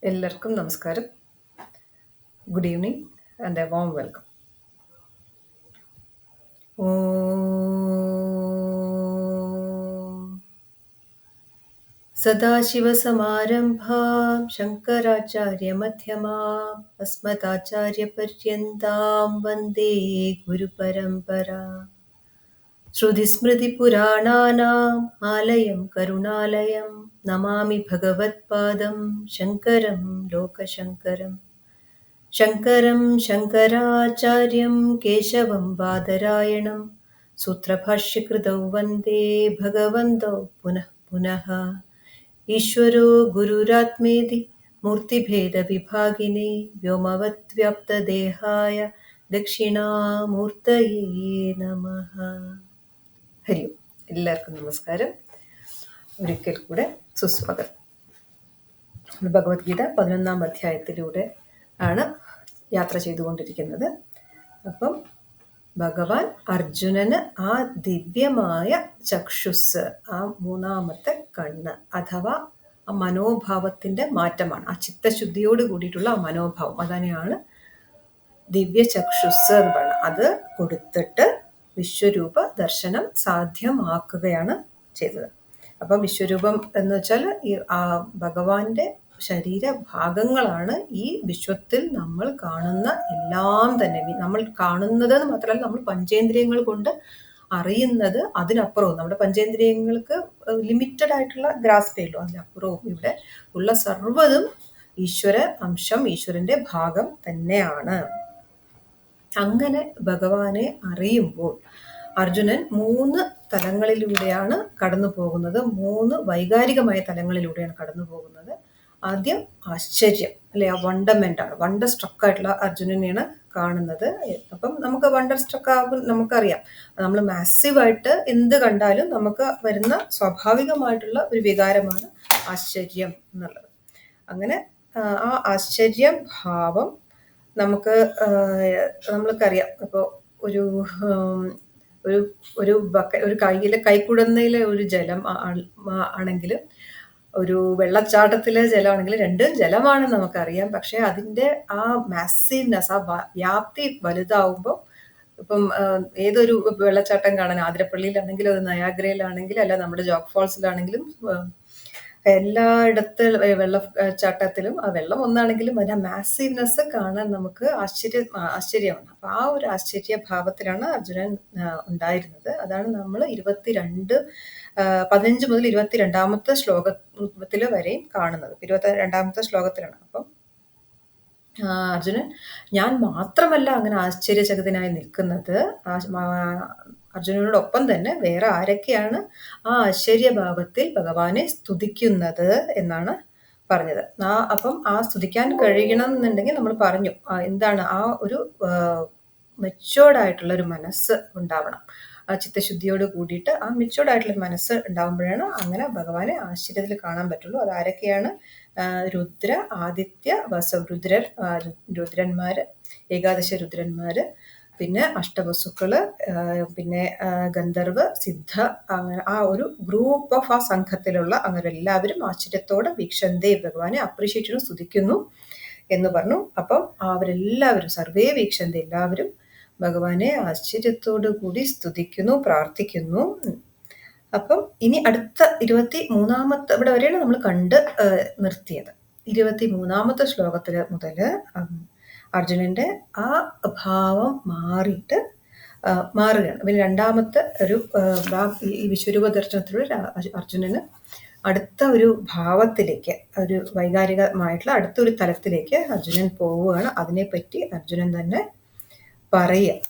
എല്ലാവർക്കും നമസ്കാരം. Good evening and a warm welcome. ഓം സദാശിവസമാരംഭാം ശങ്കരാചാര്യമധ്യമാം അസ്മദാചാര്യപര്യന്താം വന്ദേ ഗുരുപരമ്പരാം. ശ്രുതിസ്മൃതിപുരാണാനാം ആലയം കരുണാലയം നമാമി ഭഗവത്പാദം ശങ്കരം ലോകശങ്കരം. ശങ്കരം ശങ്കരാചാര്യം കേശവം ബാദരായണം സൂത്രഭാഷ്യകൃതൗ വന്ദേ ഭഗവന്തൗ പുനഃ പുനഃ. ഈശ്വരോ ഗുരുരാത്മേതി മൂർത്തിഭേദവിഭാഗിനി വ്യോമവദ്വ്യാപ്തദേഹായ ദക്ഷിണാമൂർത്തയേ നമഃ. ഹരി ഓം. എല്ലാവർക്കും നമസ്കാരം. ഒരിക്കൽ കൂടെ സുസ്വാഗതം. ഭഗവത്ഗീത 11-ാം അധ്യായത്തിലൂടെ ആണ് യാത്ര ചെയ്തുകൊണ്ടിരിക്കുന്നത്. അപ്പം ഭഗവാൻ അർജുനന് ആ ദിവ്യമായ ചക്ഷുസ്, ആ മൂന്നാമത്തെ കണ്ണ് അഥവാ ആ മനോഭാവത്തിന്റെ മാറ്റമാണ്, ആ ചിത്തശുദ്ധിയോട് കൂടിയിട്ടുള്ള ആ മനോഭാവം, അതിനെയാണ് ദിവ്യ ചക്ഷുസ് എന്ന് പറയുന്നത്. അത് കൊടുത്തിട്ട് വിശ്വരൂപ ദർശനം സാധ്യമാക്കുകയാണ് ചെയ്തത്. അപ്പം വിശ്വരൂപം എന്ന് വെച്ചാൽ ഈ ഭഗവാന്റെ ശരീരഭാഗങ്ങളാണ് ഈ വിശ്വത്തിൽ നമ്മൾ കാണുന്ന എല്ലാം തന്നെ. നമ്മൾ കാണുന്നത് മാത്രമല്ല, നമ്മൾ പഞ്ചേന്ദ്രിയങ്ങൾ കൊണ്ട് അറിയുന്നത് അതിനപ്പുറവും. നമ്മുടെ പഞ്ചേന്ദ്രിയങ്ങൾക്ക് ലിമിറ്റഡ് ആയിട്ടുള്ള ഗ്രാസ്പേ ഉള്ളൂ, അതിനപ്പുറവും ഇവിടെ ഉള്ള സർവ്വതും ഈശ്വര അംശം, ഈശ്വരന്റെ ഭാഗം തന്നെയാണ്. അങ്ങനെ ഭഗവാനെ അറിയുമ്പോൾ അർജുനൻ 3 തലങ്ങളിലൂടെയാണ് കടന്നു പോകുന്നത്, 3 വൈകാരികമായ തലങ്ങളിലൂടെയാണ് കടന്നു പോകുന്നത്. ആദ്യം ആശ്ചര്യം, അല്ലെ, ആ വണ്ടർമെന്റാണ്, വണ്ടർ സ്ട്രക്ക് ആയിട്ടുള്ള അർജുനനെയാണ് കാണുന്നത്. അപ്പം നമുക്ക് വണ്ടർ സ്ട്രക്ക് ആകുമ്പോൾ നമുക്കറിയാം, നമ്മൾ മാസീവായിട്ട് എന്ത് കണ്ടാലും നമുക്ക് വരുന്ന സ്വാഭാവികമായിട്ടുള്ള ഒരു വികാരമാണ് ആശ്ചര്യം എന്നുള്ളത്. അങ്ങനെ ആ ആശ്ചര്യ ഭാവം നമ്മൾക്കറിയാം. ഇപ്പോൾ ഒരു കൈക്കുടന്നയിലെ ഒരു ജലം ആണെങ്കിലും ഒരു വെള്ളച്ചാട്ടത്തിലെ ജലമാണെങ്കിലും രണ്ടും ജലമാണെന്ന് നമുക്കറിയാം. പക്ഷെ അതിൻ്റെ ആ മാസീവ്നെസ്, ആ വ്യാപ്തി വലുതാവുമ്പോൾ, ഇപ്പം ഏതൊരു വെള്ളച്ചാട്ടം കാണാൻ ആതിരപ്പള്ളിയിലാണെങ്കിലും അത് നയാഗ്രയിലാണെങ്കിലും അല്ല നമ്മുടെ ജോഗ് ഫോൾസിലാണെങ്കിലും എല്ലായിടത്ത് വെള്ളച്ചാട്ടത്തിലും ആ വെള്ളം ഒന്നാണെങ്കിലും അതിന്റെ മാസീവ്നെസ് കാണാൻ നമുക്ക് ആശ്ചര്യമാണ്. അപ്പൊ ആ ഒരു ആശ്ചര്യഭാവത്തിലാണ് അർജുനൻ ഉണ്ടായിരുന്നത്. അതാണ് നമ്മൾ 15 മുതൽ 22-ാമത്തെ ശ്ലോകത്തിൽ വരെയും കാണുന്നത്. 22-ാമത്തെ ശ്ലോകത്തിലാണ്. അപ്പം അർജുനൻ ഞാൻ മാത്രമല്ല അങ്ങനെ ആശ്ചര്യചകിതനായി നിൽക്കുന്നത്, അർജുനനോടൊപ്പം തന്നെ വേറെ ആരൊക്കെയാണ് ആ ആശ്ചര്യഭാവത്തിൽ ഭഗവാനെ സ്തുതിക്കുന്നത് എന്നാണ് പറഞ്ഞത്. അപ്പം ആ സ്തുതിക്കാൻ കഴിയണം എന്നുണ്ടെങ്കിൽ നമ്മൾ പറഞ്ഞു എന്താണ്, ആ ഒരു മെച്ചോർഡ് ആയിട്ടുള്ള ഒരു മനസ്സ് ഉണ്ടാവണം. ആ ചിത്തശുദ്ധിയോട് കൂടിയിട്ട് ആ മെച്ചോർഡ് ആയിട്ടുള്ള മനസ്സ് ഉണ്ടാവുമ്പോഴാണ് അങ്ങനെ ഭഗവാനെ ആശ്ചര്യത്തിൽ കാണാൻ പറ്റുള്ളൂ. അതാരൊക്കെയാണ്? രുദ്ര, ആദിത്യ, രുദ്രന്മാര്, ഏകാദശ രുദ്രന്മാര്, പിന്നെ അഷ്ടവസുക്കള്, പിന്നെ ഗന്ധർവ്, സിദ്ധ, അങ്ങനെ ആ ഒരു ഗ്രൂപ്പ് ഓഫ് ആ സംഘത്തിലുള്ള അങ്ങനെ എല്ലാവരും ആശ്ചര്യത്തോടെ വീക്ഷന്തേ ഭഗവാനെ അപ്രീഷിയേറ്റ് സ്തുതിക്കുന്നു എന്ന് പറഞ്ഞു. അപ്പം അവരെല്ലാവരും സർവേ വീക്ഷന്തേ, എല്ലാവരും ഭഗവാനെ ആശ്ചര്യത്തോടു കൂടി സ്തുതിക്കുന്നു, പ്രാർത്ഥിക്കുന്നു. അപ്പം ഇനി അടുത്ത 23-ാമത്തെ ഇവിടെ വരെയാണ് നമ്മൾ കണ്ട് നിർത്തിയത്. 23-ാമത്തെ ശ്ലോകത്തിൽ മുതൽ അർജുനന്റെ ആ ഭാവം മാറുകയാണ്. പിന്നെ രണ്ടാമത്തെ ഒരു ഈ വിശ്വരൂപ ദർശനത്തിലൂടെ അർജുനന് അടുത്ത ഒരു ഭാവത്തിലേക്ക്, ഒരു വൈകാരികമായിട്ടുള്ള അടുത്തൊരു തലത്തിലേക്ക് അർജുനൻ പോവുകയാണ്. അതിനെപ്പറ്റി അർജുനൻ തന്നെ പറയുക.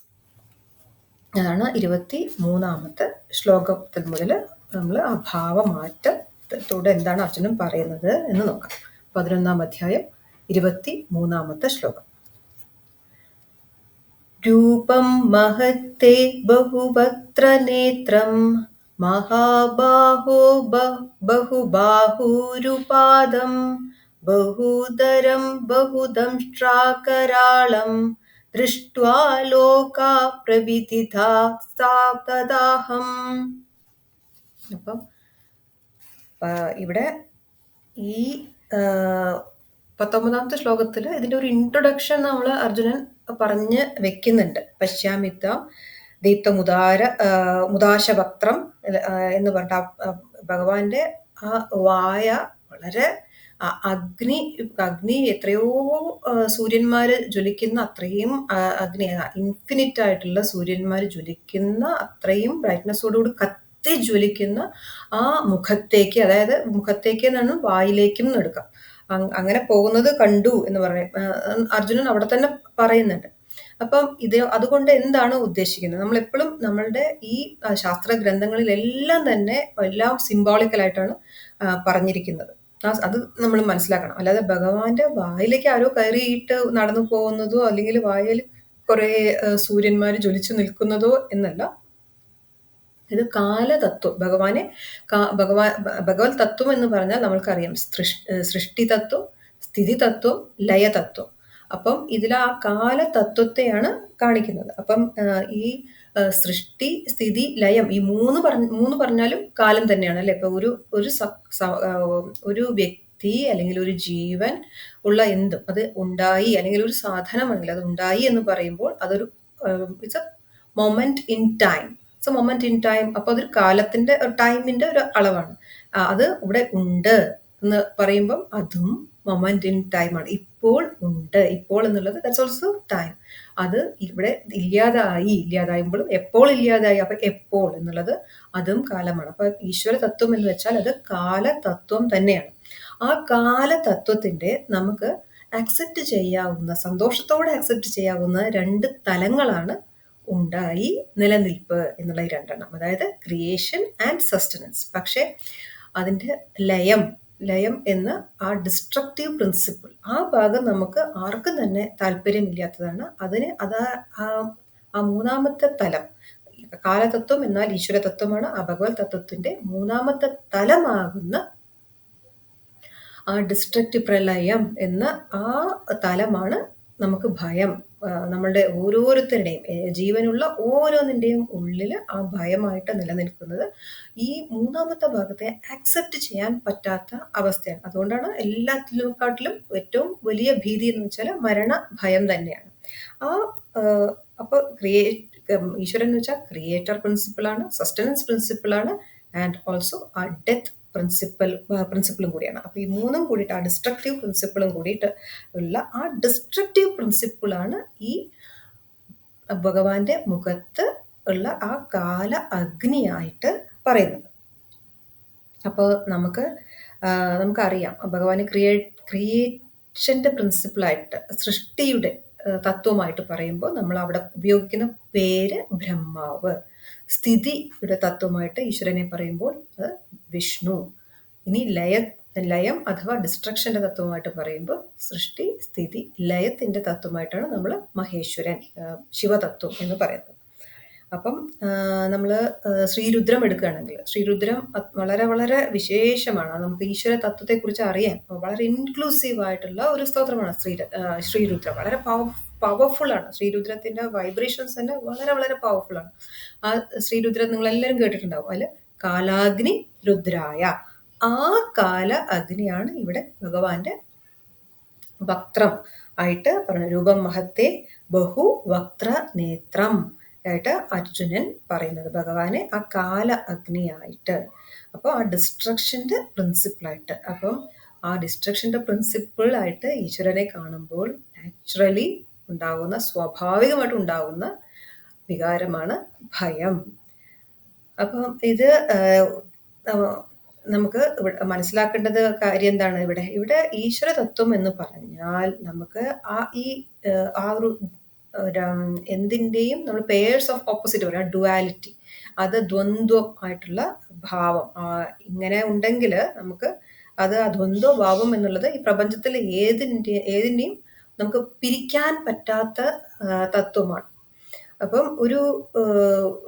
അതാണ് 23-ാമത്തെ ശ്ലോകത്തിൽ മുതൽ നമ്മൾ ആ ഭാവമാറ്റത്തോടെ എന്താണ് അർജുനൻ പറയുന്നത് എന്ന് നോക്കാം. 11-ാം അധ്യായം 23-ാമത്തെ ശ്ലോകം. രൂപം മഹത്തേ ബഹുവക്ത്ര നേത്രം മഹാബാഹോ ബഹുബാഹൂരുപാദം ബഹുദരം ബഹുദംഷ്ട്രാകരാളം ദൃഷ്ട്വാ ലോകാ പ്രവിദിതാഹം. അപ്പം ഇവിടെ ഈ 19ാമത്തെ ശ്ലോകത്തിൽ ഇതിന്റെ ഒരു ഇൻട്രൊഡക്ഷൻ നമ്മൾ അർജുനൻ പറഞ്ഞ് വെക്കുന്നുണ്ട്. പശ്യാമിത്താം ദീപ്തമുദാര മുദാശവക്ത്രം എന്ന് പറഞ്ഞിട്ട് ഭഗവാന്റെ ആ വായ വളരെ അഗ്നി അഗ്നി എത്രയോ സൂര്യന്മാര് ജ്വലിക്കുന്ന അത്രയും അഗ്നി ഇൻഫിനിറ്റ് ആയിട്ടുള്ള സൂര്യന്മാര് ജ്വലിക്കുന്ന അത്രയും ബ്രൈറ്റ്നസ്സോടുകൂടി കത്തി ജ്വലിക്കുന്ന ആ മുഖത്തേക്ക്, അതായത് മുഖത്തേക്ക് എന്നാണ് വായിലേക്കും എടുക്കാം, അങ്ങനെ പോകുന്നത് കണ്ടു എന്ന് അർജുനൻ അവിടെ തന്നെ പറയുന്നുണ്ട്. അപ്പം അതുകൊണ്ട് എന്താണ് ഉദ്ദേശിക്കുന്നത്? നമ്മളെപ്പോഴും നമ്മളുടെ ഈ ശാസ്ത്ര ഗ്രന്ഥങ്ങളിലെല്ലാം തന്നെ എല്ലാം സിംബോളിക്കലായിട്ടാണ് പറഞ്ഞിരിക്കുന്നത്. അത് നമ്മൾ മനസ്സിലാക്കണം. അല്ലാതെ ഭഗവാന്റെ വായിലേക്ക് ആരോ കയറിയിട്ട് നടന്നു പോകുന്നതോ അല്ലെങ്കിൽ വായിൽ കുറെ സൂര്യന്മാർ ജ്വലിച്ചു നിൽക്കുന്നതോ എന്നല്ല. ഇത് കാലതത്വം. ഭഗവത് തത്വം എന്ന് പറഞ്ഞാൽ നമ്മൾക്കറിയാം സൃഷ്ടി തത്വം, സ്ഥിതി തത്വം, ലയതത്വം. അപ്പം ഇതിൽ ആ കാലതത്വത്തെയാണ് കാണിക്കുന്നത്. അപ്പം ഈ സൃഷ്ടി, സ്ഥിതി, ലയം ഈ മൂന്ന് പറഞ്ഞാലും കാലം തന്നെയാണ് അല്ലെ. ഇപ്പൊ ഒരു വ്യക്തി അല്ലെങ്കിൽ ഒരു ജീവൻ ഉള്ള എന്തും അത് ഉണ്ടായി, അല്ലെങ്കിൽ ഒരു സാധനമാണെങ്കിൽ അത് ഉണ്ടായി എന്ന് പറയുമ്പോൾ അതൊരു it's A moment in time. It's A moment in time. അപ്പൊ അതൊരു കാലത്തിന്റെ ടൈമിന്റെ ഒരു അളവാണ്. അത് ഇവിടെ ഉണ്ട് എന്ന് പറയുമ്പം അതും മൊമെന്റ് ഇൻ ടൈം ആണ്. ഇപ്പോൾ ഉണ്ട്, ഇപ്പോൾ എന്നുള്ളത് ദാറ്റ്സ് ഓൾസോ ടൈം. അത് ഇവിടെ ഇല്ലാതായുമ്പോഴും എപ്പോൾ ഇല്ലാതായി, അപ്പൊ എപ്പോൾ എന്നുള്ളത് അതും കാലമാണ്. അപ്പൊ ഈശ്വര തത്വം എന്ന് വെച്ചാൽ അത് കാലതത്വം തന്നെയാണ്. ആ കാലതത്വത്തിന്റെ നമുക്ക് അക്സെപ്റ്റ് ചെയ്യാവുന്ന, സന്തോഷത്തോടെ അക്സെപ്റ്റ് ചെയ്യാവുന്ന രണ്ട് തലങ്ങളാണ് ഉണ്ടായി, നിലനിൽപ്പ് എന്നുള്ള ഈ രണ്ടെണ്ണം. അതായത് ക്രിയേഷൻ ആൻഡ് സസ്റ്റനൻസ്. പക്ഷെ അതിന്റെ ലയം എന്ന ആ ഡിസ്ട്രക്റ്റീവ് പ്രിൻസിപ്പിൾ, ആ ഭാഗം നമുക്ക് ആർക്കും തന്നെ താല്പര്യമില്ലാത്തതാണ്. ആ മൂന്നാമത്തെ തലം, കാലതത്വം എന്നാൽ ഈശ്വര തത്വമാണ്. ആ ഭഗവത് തത്വത്തിന്റെ മൂന്നാമത്തെ തലമാകുന്ന ആ ഡിസ്ട്രക്റ്റീവ് പ്രളയം എന്ന ആ തലമാണ് നമുക്ക് ഭയം. നമ്മളുടെ ഓരോരുത്തരുടെയും ജീവനുള്ള ഓരോന്നിന്റെയും ഉള്ളിൽ ആ ഭയമായിട്ട് നിലനിൽക്കുന്നത് ഈ മൂന്നാമത്തെ ഭാഗത്തെ അക്സെപ്റ്റ് ചെയ്യാൻ പറ്റാത്ത അവസ്ഥയാണ്. അതുകൊണ്ടാണ് എല്ലാത്തിനെക്കാട്ടിലും ഏറ്റവും വലിയ ഭീതി എന്ന് വെച്ചാൽ മരണ ഭയം തന്നെയാണ്. അപ്പൊ ഈശ്വരൻ എന്ന് വെച്ചാൽ ക്രിയേറ്റർ പ്രിൻസിപ്പിളാണ്, സസ്റ്റനൻസ് പ്രിൻസിപ്പിളാണ്, ആൻഡ് ഓൾസോ ആ ഡെത്ത് പ്രിൻസിപ്പിളും കൂടിയാണ്. അപ്പൊ ഈ മൂന്നും കൂടിയിട്ട്, ആ ഡിസ്ട്രക്റ്റീവ് പ്രിൻസിപ്പിളും കൂടിയിട്ട് ഉള്ള ആ ഡിസ്ട്രക്റ്റീവ് പ്രിൻസിപ്പിളാണ് ഈ ഭഗവാന്റെ മുഖത്ത് ഉള്ള ആ കാല അഗ്നിയായിട്ട് പറയുന്നത്. അപ്പോൾ നമുക്കറിയാം ഭഗവാന് ക്രിയേഷന്റെ പ്രിൻസിപ്പിളായിട്ട്, സൃഷ്ടിയുടെ തത്വമായിട്ട് പറയുമ്പോൾ നമ്മൾ അവിടെ ഉപയോഗിക്കുന്ന പേര് ബ്രഹ്മാവ്. സ്ഥിതിയുടെ തത്വമായിട്ട് ഈശ്വരനെ പറയുമ്പോൾ അത് വിഷ്ണു. ഇനി ലയം അഥവാ ഡിസ്ട്രക്ഷന്റെ തത്വമായിട്ട് പറയുമ്പോൾ സൃഷ്ടി, സ്ഥിതി, ലയത്തിന്റെ തത്വമായിട്ടാണ് നമ്മൾ മഹേശ്വരൻ, ശിവതത്വം എന്ന് പറയുന്നത്. അപ്പം നമ്മൾ ശ്രീരുദ്രം എടുക്കുകയാണെങ്കിൽ, ശ്രീരുദ്രം വളരെ വളരെ വിശേഷമാണ്. നമുക്ക് ഈശ്വര തത്വത്തെക്കുറിച്ച് അറിയാൻ വളരെ ഇൻക്ലൂസീവ് ആയിട്ടുള്ള ഒരു സ്തോത്രമാണ് ശ്രീരുദ്രം. വളരെ പവർഫുൾ ആണ്. ശ്രീരുദ്രത്തിന്റെ വൈബ്രേഷൻസ് തന്നെ വളരെ വളരെ പവർഫുൾ ആണ്. ആ ശ്രീരുദ്രം നിങ്ങൾ എല്ലാവരും കേട്ടിട്ടുണ്ടാവും. അതിൽ കാലാഗ്നി രുദ്രായ, ആ കാല അഗ്നിയാണ് ഇവിടെ ഭഗവാന്റെ വക്ത്രം ആയിട്ട് പറഞ്ഞു. രൂപം മഹത്തെ ബഹു വക്ത്ര നേത്രം ആയിട്ട് അർജുനൻ പറയുന്നത് ഭഗവാനെ ആ കാല അഗ്നിയായിട്ട്. അപ്പോൾ ആ ഡിസ്ട്രക്ഷന്റെ പ്രിൻസിപ്പിളായിട്ട്, അപ്പം ആ ഡിസ്ട്രക്ഷന്റെ പ്രിൻസിപ്പിൾ ആയിട്ട് ഈശ്വരനെ കാണുമ്പോൾ നാച്ചുറലി ഉണ്ടാകുന്ന, സ്വാഭാവികമായിട്ട് ഉണ്ടാകുന്ന വികാരമാണ് ഭയം. അപ്പം ഇത് നമുക്ക് മനസ്സിലാക്കേണ്ടത് കാര്യം എന്താണ്? ഇവിടെ ഈശ്വര തത്വം എന്ന് പറഞ്ഞാൽ നമുക്ക് ആ ഒരു എന്തിൻ്റെയും നമ്മൾ പേഴ്സ് ഓഫ് ഓപ്പോസിറ്റ് പറയാം, ഡുവാലിറ്റി, അത് ദ്വന്ദ്വം ആയിട്ടുള്ള ഭാവം ഇങ്ങനെ ഉണ്ടെങ്കിൽ നമുക്ക് അത് ആ ദ്വന്ദ്വ ഭാവം എന്നുള്ളത് ഈ പ്രപഞ്ചത്തിൽ ഏതിൻ്റെയും നമുക്ക് പിരിക്കാൻ പറ്റാത്ത തത്വമാണ്. അപ്പം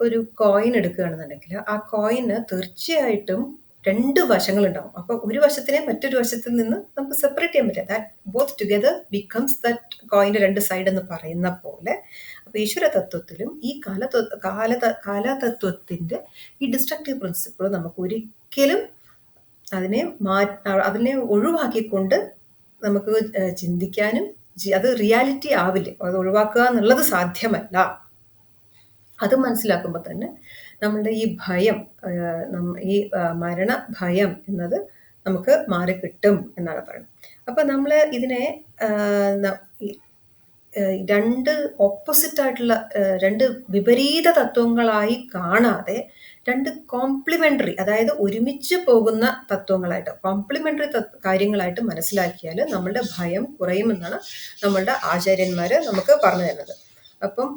ഒരു കോയിൻ എടുക്കുകയാണെന്നുണ്ടെങ്കിൽ ആ കോയിന് തീർച്ചയായിട്ടും രണ്ട് വശങ്ങളുണ്ടാവും. അപ്പൊ ഒരു വശത്തിനെ മറ്റൊരു വശത്തിൽ നിന്ന് നമുക്ക് സെപ്പറേറ്റ് ചെയ്യാൻ പറ്റില്ല. That both together becomes that കോയിന്റെ രണ്ട് സൈഡ് എന്ന് പറയുന്ന പോലെ, അപ്പൊ ഈശ്വര തത്വത്തിലും ഈ കാലതത്വത്തിന്റെ ഈ ഡിസ്ട്രക്റ്റീവ് പ്രിൻസിപ്പിൾ നമുക്ക് ഒരിക്കലും അതിനെ ഒഴിവാക്കിക്കൊണ്ട് നമുക്ക് ചിന്തിക്കാനും അത് റിയാലിറ്റി ആവില്ല. അത് ഒഴിവാക്കുക എന്നുള്ളത് സാധ്യമല്ല. അത് മനസ്സിലാക്കുമ്പോൾ തന്നെ നമ്മളുടെ ഈ ഭയം, ഈ മരണ ഭയം എന്നത് നമുക്ക് മാറിക്കിട്ടും എന്നാണ് പറയുന്നത്. അപ്പൊ നമ്മള് ഇതിനെ ഈ 2 ഓപ്പോസിറ്റ് ആയിട്ടുള്ള 2 വിപരീത തത്വങ്ങളായി കാണാതെ 2 കോംപ്ലിമെന്ററി, അതായത് ഒരുമിച്ച് പോകുന്ന തത്വങ്ങളായിട്ട്, കോംപ്ലിമെന്ററി കാര്യങ്ങളായിട്ട് മനസ്സിലാക്കിയാൽ നമ്മളുടെ ഭയം കുറയുമെന്നാണ് നമ്മളുടെ ആചാര്യന്മാര് നമുക്ക് പറഞ്ഞു തരുന്നത്. അപ്പം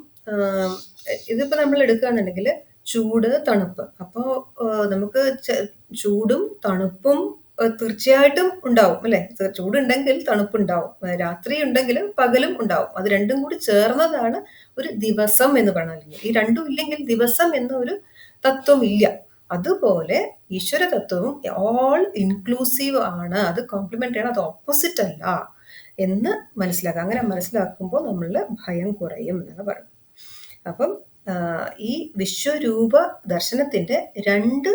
ഇതിപ്പോ നമ്മൾ എടുക്കുകയാണെന്നുണ്ടെങ്കിൽ ചൂട്, തണുപ്പ്. അപ്പോൾ നമുക്ക് ചൂടും തണുപ്പും തീർച്ചയായിട്ടും ഉണ്ടാവും അല്ലെ? ചൂടുണ്ടെങ്കിൽ തണുപ്പുണ്ടാവും, രാത്രി ഉണ്ടെങ്കിൽ പകലും ഉണ്ടാവും. അത് രണ്ടും കൂടി ചേർന്നതാണ് ഒരു ദിവസം എന്ന് പറഞ്ഞാൽ. ഈ രണ്ടും ഇല്ലെങ്കിൽ ദിവസം എന്ന ഒരു തത്വം ഇല്ല. അതുപോലെ ഈശ്വര തത്വവും ഓൾ ഇൻക്ലൂസീവ് ആണ്, അത് കോംപ്ലിമെന്ററി ആണ്, അത് ഓപ്പോസിറ്റ് അല്ല എന്ന് മനസ്സിലാക്കുക. അങ്ങനെ മനസ്സിലാക്കുമ്പോൾ നമ്മളുടെ ഭയം കുറയും എന്നാണ് പറയുന്നത്. അപ്പം ഈ വിശ്വരൂപ ദർശനത്തിന്റെ 2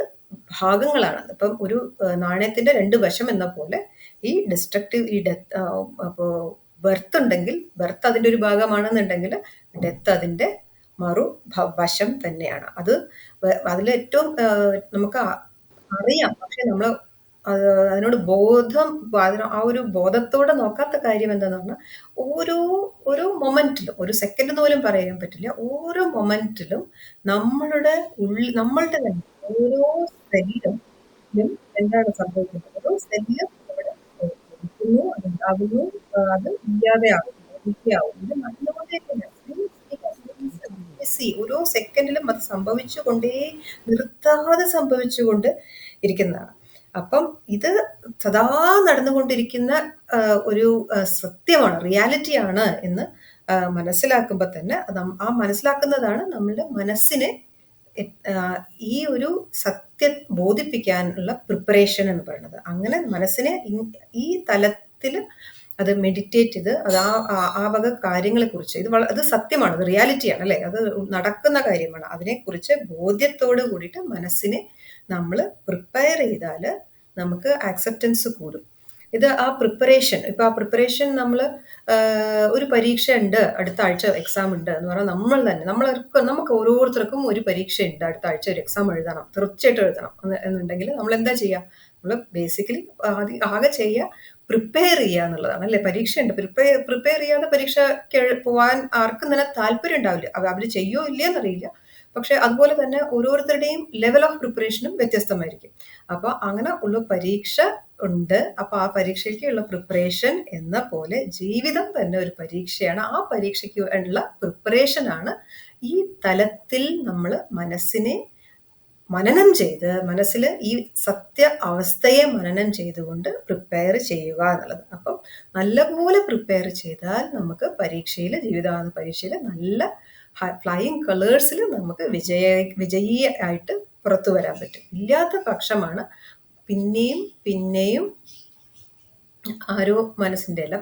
ഭാഗങ്ങളാണ്. അപ്പം ഒരു നാണയത്തിന്റെ 2 വശം എന്ന പോലെ ഈ ഡിസ്ട്രക്റ്റീവ്, ഈ ഡെത്ത്, അപ്പോ ബർത്ത് ഉണ്ടെങ്കിൽ ബർത്ത് അതിന്റെ ഒരു ഭാഗമാണെന്നുണ്ടെങ്കിൽ ഡെത്ത് അതിന്റെ മറു വശം തന്നെയാണ്. അത് അതിലേറ്റവും നമുക്ക് അറിയാം, പക്ഷെ നമ്മൾ അതിനോട് ബോധം, ആ ഒരു ബോധത്തോടെ നോക്കാത്ത കാര്യം എന്താന്ന് പറഞ്ഞാൽ ഓരോ ഓരോ മൊമെന്റിലും, ഒരു സെക്കൻഡ് എന്ന് പോലും പറയാൻ പറ്റില്ല, ഓരോ മൊമെന്റിലും നമ്മളുടെ നമ്മളുടെ തന്നെ ഓരോ സെല്ലിലും എന്താണ് സംഭവിക്കുന്നത്, ഓരോ സെല്ലിലും അവിടെ ജനിക്കുന്നു, അതുണ്ടാകുന്നു, അത് ഇല്ലാതെയാകുന്നു, ഇല്ലാതെയാവും. ഇത് നടന്നുകൊണ്ടേയിരിക്കുന്നു. ഓരോ സെക്കൻഡിലും അത് സംഭവിച്ചു കൊണ്ടേ, നിർത്താതെ സംഭവിച്ചുകൊണ്ട് ഇരിക്കുന്നതാണ്. അപ്പം ഇത് സദാ നടന്നുകൊണ്ടിരിക്കുന്ന ഒരു സത്യമാണ്, റിയാലിറ്റിയാണ് എന്ന് മനസ്സിലാക്കുമ്പോൾ തന്നെ ആ മനസ്സിലാക്കുന്നതാണ് നമ്മളുടെ മനസ്സിനെ ഈ ഒരു സത്യം ബോധിപ്പിക്കാനുള്ള പ്രിപ്പറേഷൻ എന്ന് പറയുന്നത്. അങ്ങനെ മനസ്സിനെ ഈ തലത്തിൽ അത് മെഡിറ്റേറ്റ് ചെയ്ത് അത് ആ വക കാര്യങ്ങളെ കുറിച്ച്, അത് സത്യമാണ്, അത് റിയാലിറ്റിയാണ് അല്ലെ, അത് നടക്കുന്ന കാര്യമാണ്, അതിനെക്കുറിച്ച് ബോധ്യത്തോട് കൂടിയിട്ട് മനസ്സിനെ നമ്മൾ പ്രിപ്പയർ ചെയ്താൽ നമുക്ക് ആക്സെപ്റ്റൻസ് കൂടും. ഇത് ആ പ്രിപ്പറേഷൻ, ഇപ്പൊ ആ പ്രിപ്പറേഷൻ നമ്മൾ ഒരു പരീക്ഷ ഉണ്ട്, അടുത്ത ആഴ്ച എക്സാം ഉണ്ട് എന്ന് പറഞ്ഞാൽ നമ്മൾ തന്നെ നമുക്ക് ഓരോരുത്തർക്കും ഒരു പരീക്ഷ ഉണ്ട്, അടുത്ത ആഴ്ച ഒരു എക്സാം എഴുതണം, തീർച്ചയായിട്ടും എഴുതണം എന്നുണ്ടെങ്കിൽ നമ്മൾ എന്താ ചെയ്യുക? നമ്മൾ ബേസിക്കലി ആകെ ചെയ്യുക പ്രിപ്പയർ ചെയ്യുക എന്നുള്ളതാണ് അല്ലെ. പരീക്ഷ ഉണ്ട്, പ്രിപ്പയർ ചെയ്യാതെ പരീക്ഷയ്ക്ക് പോവാൻ ആർക്കും തന്നെ താല്പര്യം ഉണ്ടാവില്ല. അവർ ചെയ്യോ ഇല്ലയെന്നറിയില്ല. പക്ഷെ അതുപോലെ തന്നെ ഓരോരുത്തരുടെയും ലെവൽ ഓഫ് പ്രിപ്പറേഷനും വ്യത്യസ്തമായിരിക്കും. അപ്പൊ അങ്ങനെ ഉള്ള പരീക്ഷ ഉണ്ട്. അപ്പൊ ആ പരീക്ഷയ്ക്കുള്ള പ്രിപ്പറേഷൻ എന്ന പോലെ ജീവിതം തന്നെ ഒരു പരീക്ഷയാണ്. ആ പരീക്ഷയ്ക്ക് ഉള്ള പ്രിപ്പറേഷൻ ആണ് ഈ തലത്തിൽ നമ്മൾ മനസ്സിനെ മനനം ചെയ്ത്, മനസ്സിൽ ഈ സത്യ അവസ്ഥയെ മനനം ചെയ്തുകൊണ്ട് പ്രിപ്പയർ ചെയ്യുക എന്നുള്ളത്. അപ്പം നല്ലപോലെ പ്രിപ്പയർ ചെയ്താൽ നമുക്ക് പരീക്ഷയിൽ, ജീവിതാന്ത പരീക്ഷയിൽ നല്ല ഫ്ലൈയിങ് കളേഴ്സിൽ നമുക്ക് വിജയിയായിട്ട് പുറത്തു വരാൻ പറ്റും. ഇല്ലാത്ത പക്ഷമാണ് പിന്നെയും പിന്നെയും ആരോ മനസ്സിൻ്റെ അല്ല,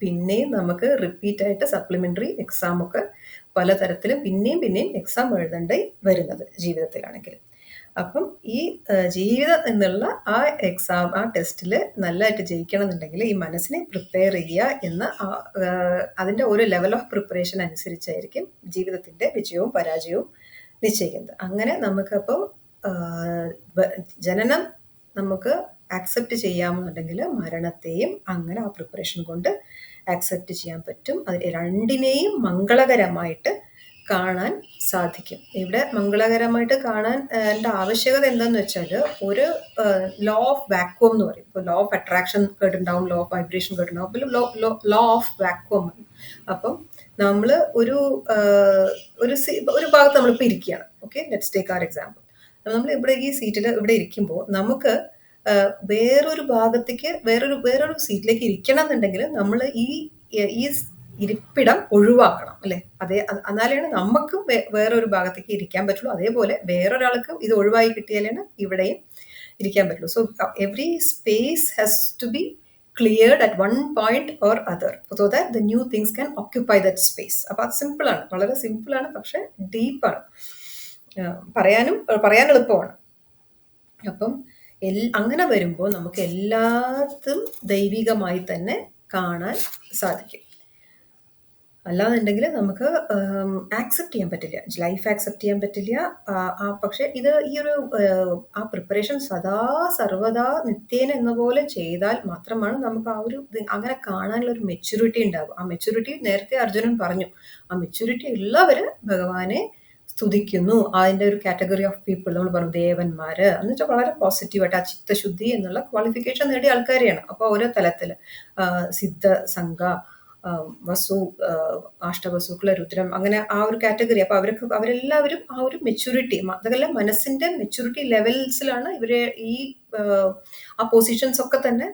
പിന്നെയും നമുക്ക് റിപ്പീറ്റ് ആയിട്ട് സപ്ലിമെന്ററി എക്സാം ഒക്കെ പലതരത്തിലും പിന്നെയും എക്സാം എഴുതേണ്ടി വരുന്നത് ജീവിതത്തിലാണെങ്കിൽ. അപ്പം ഈ ജീവിതം എന്നുള്ള ആ എക്സാം, ആ ടെസ്റ്റിൽ നല്ലതായിട്ട് ജയിക്കണം എന്നുണ്ടെങ്കിൽ ഈ മനസ്സിനെ പ്രിപ്പയർ ചെയ്യുക എന്ന അതിൻ്റെ ഒരു ലെവൽ ഓഫ് പ്രിപ്പറേഷൻ അനുസരിച്ചായിരിക്കും ജീവിതത്തിൻ്റെ വിജയവും പരാജയവും നിശ്ചയിക്കുന്നത്. അങ്ങനെ നമുക്കപ്പോൾ ജനനം നമുക്ക് ആക്സെപ്റ്റ് ചെയ്യാമെന്നുണ്ടെങ്കിൽ മരണത്തെയും അങ്ങനെ ആ പ്രിപ്പറേഷൻ കൊണ്ട് ആക്സെപ്റ്റ് ചെയ്യാൻ പറ്റും. അതിൽ രണ്ടിനെയും മംഗളകരമായിട്ട് കാണാൻ സാധിക്കും. ഇവിടെ മംഗളകരമായിട്ട് കാണാൻ ആവശ്യകത എന്താന്ന് വെച്ചാൽ, ഒരു ലോ ഓഫ് വാക്വം എന്ന് പറയും. ഇപ്പോൾ ലോ ഓഫ് അട്രാക്ഷൻ കേട്ടിട്ടുണ്ടാവും, ലോ ഓഫ് വൈബ്രേഷൻ കേട്ടിട്ടുണ്ടാവും, അപ്പോൾ ലോ ഓഫ് വാക്വം. അപ്പം നമ്മൾ ഒരു ഭാഗത്ത് നമ്മളിപ്പോൾ ഇരിക്കുകയാണ്. Okay, let's take our example. നമ്മൾ ഇവിടെ ഈ സീറ്റിൽ ഇവിടെ ഇരിക്കുമ്പോൾ നമുക്ക് വേറൊരു ഭാഗത്തേക്ക്, വേറൊരു സീറ്റിലേക്ക് ഇരിക്കണം എന്നുണ്ടെങ്കിൽ നമ്മൾ ഈ ഇരിപ്പിടം ഒഴിവാക്കണം അല്ലെ. എന്നാലാണ് നമുക്കും വേറൊരു ഭാഗത്തേക്ക് ഇരിക്കാൻ പറ്റുള്ളൂ. അതേപോലെ വേറൊരാൾക്കും ഇത് ഒഴിവായി കിട്ടിയാലാണ് ഇവിടെയും ഇരിക്കാൻ പറ്റുള്ളൂ. So every space has to be cleared at one point or other so that the new things can occupy that space. അപ്പോൾ അത് സിമ്പിളാണ്, വളരെ സിമ്പിളാണ്, പക്ഷെ ഡീപ്പാണ്, പറയാൻ എളുപ്പമാണ്. അപ്പം അങ്ങനെ വരുമ്പോൾ നമുക്ക് എല്ലാത്തും ദൈവികമായി തന്നെ കാണാൻ സാധിക്കും. അല്ലാന്നുണ്ടെങ്കിൽ നമുക്ക് ആക്സെപ്റ്റ് ചെയ്യാൻ പറ്റില്ല. ലൈഫ് ആക്സെപ്റ്റ് ചെയ്യാൻ പറ്റില്ല. പക്ഷെ ഇത് ഈ ഒരു ആ പ്രിപ്പറേഷൻ സദാ സർവദാ നിത്യേന എന്ന പോലെ ചെയ്താൽ മാത്രമാണ് നമുക്ക് ആ ഒരു അങ്ങനെ കാണാനുള്ള ഒരു മെച്യൂരിറ്റി ഉണ്ടാവും. ആ മെച്യൂരിറ്റി നേരത്തെ അർജുനൻ പറഞ്ഞു. ആ മെച്യൂരിറ്റി ഉള്ളവര് ഭഗവാനെ സ്തുതിക്കുന്നു. അതിന്റെ ഒരു കാറ്റഗറി ഓഫ് പീപ്പിൾ നമ്മൾ പറഞ്ഞു ദേവന്മാര് എന്ന് വെച്ചാൽ വളരെ പോസിറ്റീവായിട്ട് ആ ചിത്തശുദ്ധി എന്നുള്ള ക്വാളിഫിക്കേഷൻ നേടിയ ആൾക്കാരെയാണ്. അപ്പൊ ഓരോ തലത്തില് സിദ്ധ സംഘ വസു, അഷ്ടവസുക്കള്, രുദ്രം, അങ്ങനെ ആ ഒരു കാറ്റഗറി. അപ്പൊ അവരെല്ലാവരും ആ ഒരു മെച്യൂരിറ്റി, അതല്ല മനസ്സിന്റെ മെച്യൂരിറ്റി ലെവൽസിലാണ് ഇവരെ ഈ ആ പൊസിഷൻസ് ഒക്കെ തന്നെ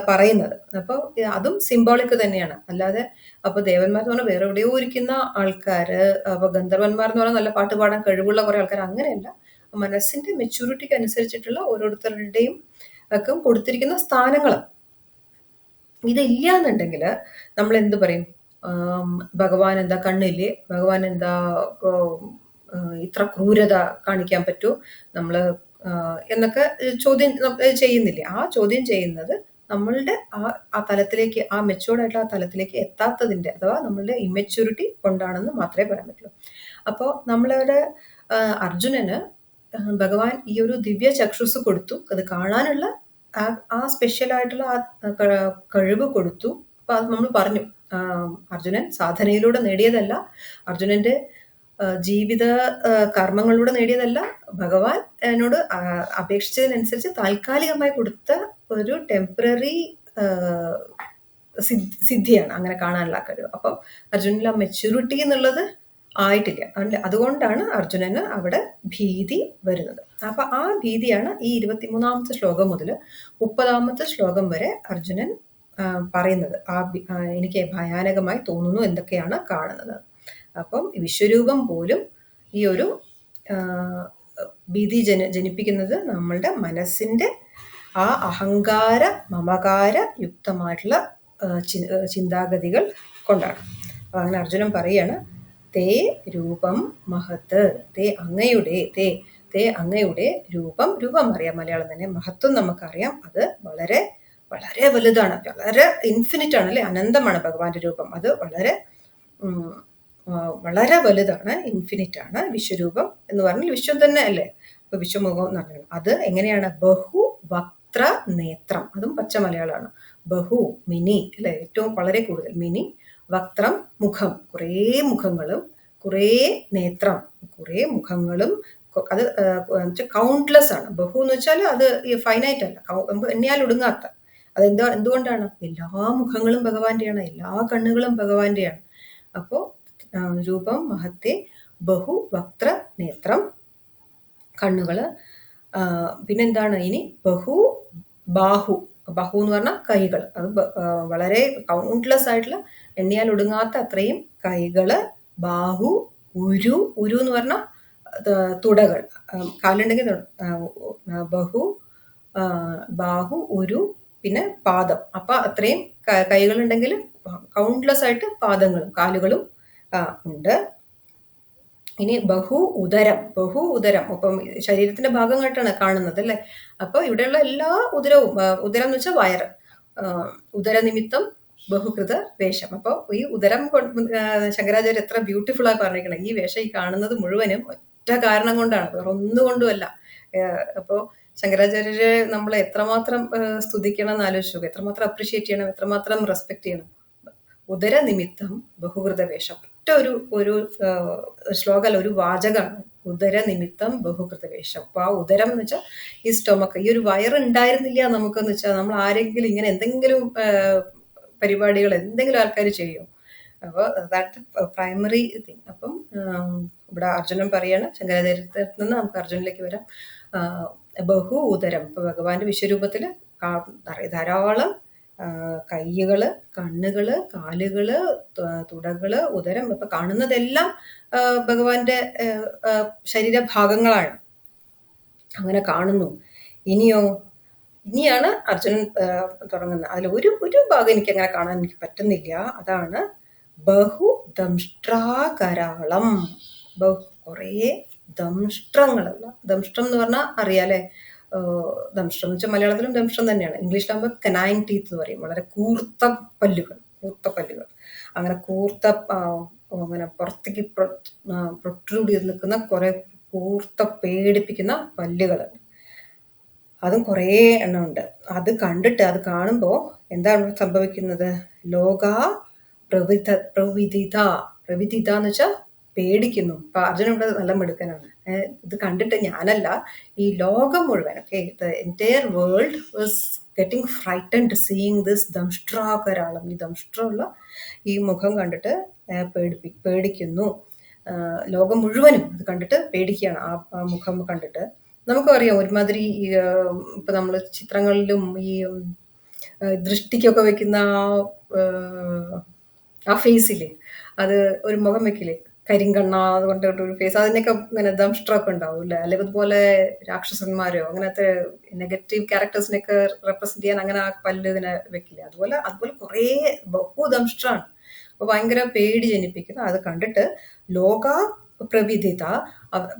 പറയുന്നത്. അപ്പൊ അതും സിംബോളിക് തന്നെയാണ്. അല്ലാതെ അപ്പൊ ദേവന്മാർ എന്ന് പറഞ്ഞാൽ വേറെ എവിടെയോ ഇരിക്കുന്ന ആൾക്കാര്, അപ്പൊ ഗന്ധർവന്മാർ എന്ന് പറഞ്ഞാൽ നല്ല പാട്ട് പാടാൻ കഴിവുള്ള കുറെ ആൾക്കാർ, അങ്ങനെയല്ല. മനസ്സിന്റെ മെച്യൂരിറ്റിക്ക് അനുസരിച്ചിട്ടുള്ള ഓരോരുത്തരുടെയും ഒക്കെ കൊടുത്തിരിക്കുന്ന സ്ഥാനങ്ങൾ. ഇതില്ല എന്നുണ്ടെങ്കിൽ നമ്മൾ എന്ത് പറയും? ഭഗവാൻ എന്താ കണ്ണില്ലേ? ഭഗവാൻ എന്താ ഇത്ര ക്രൂരത കാണിക്കാൻ പറ്റൂ നമ്മള് എന്നൊക്കെ ചോദ്യം ചെയ്യുന്നില്ലേ? ആ ചോദ്യം ചെയ്യുന്നത് നമ്മളുടെ ആ തലത്തിലേക്ക്, ആ മെച്യൂർഡ് ആയിട്ടുള്ള ആ തലത്തിലേക്ക് എത്താത്തതിന്റെ, അഥവാ നമ്മളുടെ ഇമ്മെച്യൂരിറ്റി കൊണ്ടാണെന്ന് മാത്രമേ പറയാൻ പറ്റുള്ളൂ. അപ്പോൾ നമ്മളുടെ അർജുനന് ഭഗവാൻ ഈ ഒരു ദിവ്യ ചക്ഷുസ് കൊടുത്തു. അത് കാണാനുള്ള ആ സ്പെഷ്യൽ ആയിട്ടുള്ള ആ കഴിവ് കൊടുത്തു. അപ്പൊ അത് നമ്മൾ പറഞ്ഞു, അർജുനൻ സാധനയിലൂടെ നേടിയതല്ല, അർജുനന്റെ ജീവിത കർമ്മങ്ങളിലൂടെ നേടിയതല്ല, ഭഗവാൻ എന്നോട് അപേക്ഷിച്ചതിനനുസരിച്ച് താൽക്കാലികമായി കൊടുത്ത ഒരു ടെമ്പററി സിദ്ധിയാണ് അങ്ങനെ കാണാനുള്ള കഴിവ്. അപ്പൊ അർജുനനിൽ ആ മെച്യൂരിറ്റി എന്നുള്ളത് ആയിട്ടില്ല. അതുകൊണ്ടാണ് അർജുനന് അവിടെ ഭീതി വരുന്നത്. അപ്പൊ ആ ഭീതിയാണ് ഈ 23-ാമത്തെ ശ്ലോകം മുതൽ 30-ാമത്തെ ശ്ലോകം വരെ അർജുനൻ പറയുന്നത്. എനിക്ക് ഭയാനകമായി തോന്നുന്നു എന്തൊക്കെയാണ് കാണുന്നത്. അപ്പം വിശ്വരൂപം പോലും ഈ ഒരു ഭീതി ജനിപ്പിക്കുന്നത് നമ്മളുടെ മനസ്സിന്റെ ആ അഹങ്കാര മമകാര യുക്തമായിട്ടുള്ള ചിന്താഗതികൾ കൊണ്ടാണ്. അപ്പൊ അങ്ങനെ അർജുനൻ പറയാണ്, തേ രൂപം മഹത്ത്, തേ അങ്ങയുടെ രൂപം അറിയാം, മലയാളം തന്നെ. മഹത്വം നമുക്കറിയാം, അത് വളരെ വളരെ വലുതാണ്, വളരെ ഇൻഫിനിറ്റ് ആണ്, അല്ലെ? അനന്തമാണ് ഭഗവാന്റെ രൂപം. അത് വളരെ വലുതാണ്, ഇൻഫിനിറ്റ് ആണ്. വിശ്വരൂപം എന്ന് പറഞ്ഞാൽ വിശ്വം തന്നെ അല്ലേ? അപ്പൊ വിശ്വമുഖം എന്ന് പറഞ്ഞാൽ അത് എങ്ങനെയാണ്? ബഹു വക്ത്ര നേത്രം, അതും പച്ച മലയാളമാണ്. ബഹു മിനി അല്ലെ? ഏറ്റവും വളരെ കൂടുതൽ. മിനി വക്ത്രം മുഖം, കുറേ മുഖങ്ങളും, കുറേ നേത്രം, കുറേ മുഖങ്ങളും. അത് കൗണ്ട്ലെസ് ആണ്. ബഹു എന്ന് വെച്ചാൽ അത് ഫൈനൈറ്റ് അല്ല, എണ്ണിയാൽ ഒടുങ്ങാത്ത. എന്തുകൊണ്ടാണ്? എല്ലാ മുഖങ്ങളും ഭഗവാന്റെയാണ്, എല്ലാ കണ്ണുകളും ഭഗവാന്റെയാണ്. അപ്പോ രൂപം മഹത്തെ ബഹു വക്ത്ര നേത്രം, കണ്ണുകള്. പിന്നെന്താണ് ഇനി? ബഹു ബാഹു എന്ന് പറഞ്ഞാൽ കൈകൾ. അത് വളരെ കൗണ്ട്ലെസ് ആയിട്ടുള്ള, എണ്ണിയാൽ ഒടുങ്ങാത്ത അത്രയും കൈകള്. ബാഹു, ഉരു എന്ന് പറഞ്ഞാൽ തുടകൾ, കാലുണ്ടെങ്കിൽ ബഹു, ബാഹു, ഉരു, പിന്നെ പാദം. അപ്പൊ അത്രയും കൈകളുണ്ടെങ്കിൽ കൗണ്ട്ലെസ് ആയിട്ട് പാദങ്ങളും കാലുകളും ഉണ്ട്. ഇനി ബഹു ഉദരം. ഇപ്പം ശരീരത്തിന്റെ ഭാഗമായിട്ടാണ് കാണുന്നത് അല്ലെ? അപ്പൊ ഇവിടെയുള്ള എല്ലാ ഉദരം എന്ന് വെച്ചാൽ വയറ്. ഉദരനിമിത്തം ബഹുകൃത വേഷം. അപ്പൊ ഈ ഉദരം ശങ്കരാചാര്യ എത്ര ബ്യൂട്ടിഫുൾ ആയി പറഞ്ഞിരിക്കണം. ഈ വേഷം ഈ കാണുന്നത് മുഴുവനും ഒറ്റ കാരണം കൊണ്ടാണ്, വേറെ ഒന്നുകൊണ്ടുമല്ല. അപ്പോ ശങ്കരാചാര്യരെ നമ്മൾ എത്രമാത്രം സ്തുതിക്കണം എന്ന് ആലോചിച്ചു, എത്രമാത്രം അപ്രീഷിയേറ്റ് ചെയ്യണം, എത്രമാത്രം റെസ്പെക്ട് ചെയ്യണം. ഉദരനിമിത്തം ബഹുകൃത വേഷം, ഒറ്റ ഒരു ശ്ലോകം, ഒരു വാചകമാണ്. ഉദരനിമിത്തം ബഹുകൃത വേഷം. അപ്പൊ ആ ഉദരം എന്ന് വെച്ചാൽ ഈ സ്റ്റൊമക്ക്, ഈ ഒരു വയറുണ്ടായിരുന്നില്ല നമുക്കെന്ന് വെച്ചാൽ നമ്മൾ ആരെങ്കിലും ഇങ്ങനെ എന്തെങ്കിലും പരിപാടികൾ എന്തെങ്കിലും ആൾക്കാർ ചെയ്യും. അപ്പോൾ ദാറ്റ് പ്രൈമറി തിങ്. അപ്പം ഇവിടെ അർജുനൻ പറയാണ്, ശങ്കരാചാര്യത്തിൽ നിന്ന് നമുക്ക് അർജുനിലേക്ക് വരാം. ബഹു ഉദരം, ഇപ്പൊ ഭഗവാന്റെ വിശ്വരൂപത്തില് ധാരാളം കൈകള്, കണ്ണുകള്, കാലുകള്, തുടകള്, ഉദരം, ഇപ്പൊ കാണുന്നതെല്ലാം ഭഗവാന്റെ ശരീരഭാഗങ്ങളാണ്. അങ്ങനെ കാണുന്നു. ഇനിയാണ് അർജുനൻ തുടങ്ങുന്നത്. അതിൽ ഒരു ഭാഗം എനിക്ക് അങ്ങനെ കാണാൻ എനിക്ക് പറ്റുന്നില്ല. അതാണ് ബഹു ദംഷ്ട്രാകരാളം. കുറേ ദംഷ്ട്രങ്ങളല്ല. ദംഷ്ട്രം എന്ന് പറഞ്ഞാൽ അറിയാലേ, ദംഷ്ട്രം എന്ന് വെച്ചാൽ മലയാളത്തിലും ദംഷ്ട്രം തന്നെയാണ്. ഇംഗ്ലീഷിലാകുമ്പോൾ കനൈൻ ടീത്ത് എന്ന് പറയും. വളരെ കൂർത്ത പല്ലുകൾ, കൂർത്ത പല്ലുകൾ. അങ്ങനെ കൂർത്ത അങ്ങനെ പുറത്തേക്ക് പ്രൊട്രൂഡ് ചെയ്ത് നിൽക്കുന്ന കുറെ കൂർത്ത പേടിപ്പിക്കുന്ന പല്ലുകൾ. അതും കുറേ എണ്ണമുണ്ട്. അത് കണ്ടിട്ട് അത് കാണുമ്പോൾ എന്താണ് സംഭവിക്കുന്നത്? ലോക പ്രവിദിത. പ്രവിദിത എന്ന് വെച്ചാൽ പേടിക്കുന്നു. അപ്പൊ അർജുനൻ ഇവിടെ നല്ല മിടുക്കനാണ്. ഇത് കണ്ടിട്ട് ഞാനല്ല, ഈ ലോകം മുഴുവൻ, okay, the entire world was getting frightened seeing this ദംഷ്ട്രാകരാളം. ഈ ദംഷ്ട്രമുള്ള ഈ മുഖം കണ്ടിട്ട് പേടിക്കുന്നു. ലോകം മുഴുവനും ഇത് കണ്ടിട്ട് പേടിക്കുകയാണ്. ആ മുഖം കണ്ടിട്ട് നമുക്കറിയാം ഒരുമാതിരി ഇപ്പൊ നമ്മള് ചിത്രങ്ങളിലും ഈ ദൃഷ്ടിക്കൊക്കെ വെക്കുന്ന ആ ഫേസില് അത് ഒരു മുഖം വെക്കില്ലേ, കരിങ്കണ്ണ അതുകൊണ്ട് ഒരു ഫേസ്, അതിനൊക്കെ ഇങ്ങനെ ദംഷ്ട്രൊക്കെ ഉണ്ടാവില്ല, അല്ലെങ്കിൽ അതുപോലെ രാക്ഷസന്മാരോ അങ്ങനത്തെ നെഗറ്റീവ് ക്യാരക്ടേഴ്സിനൊക്കെ റെപ്രസെന്റ് ചെയ്യാൻ അങ്ങനെ ആ പല്ല് ഇതിനെ വെക്കില്ല. അതുപോലെ കുറേ ബഹു ദംഷ്ട്രാണ്. അപ്പൊ ഭയങ്കര പേടി ജനിപ്പിക്കുന്നു. അത് കണ്ടിട്ട് ലോക പ്രവിദിത,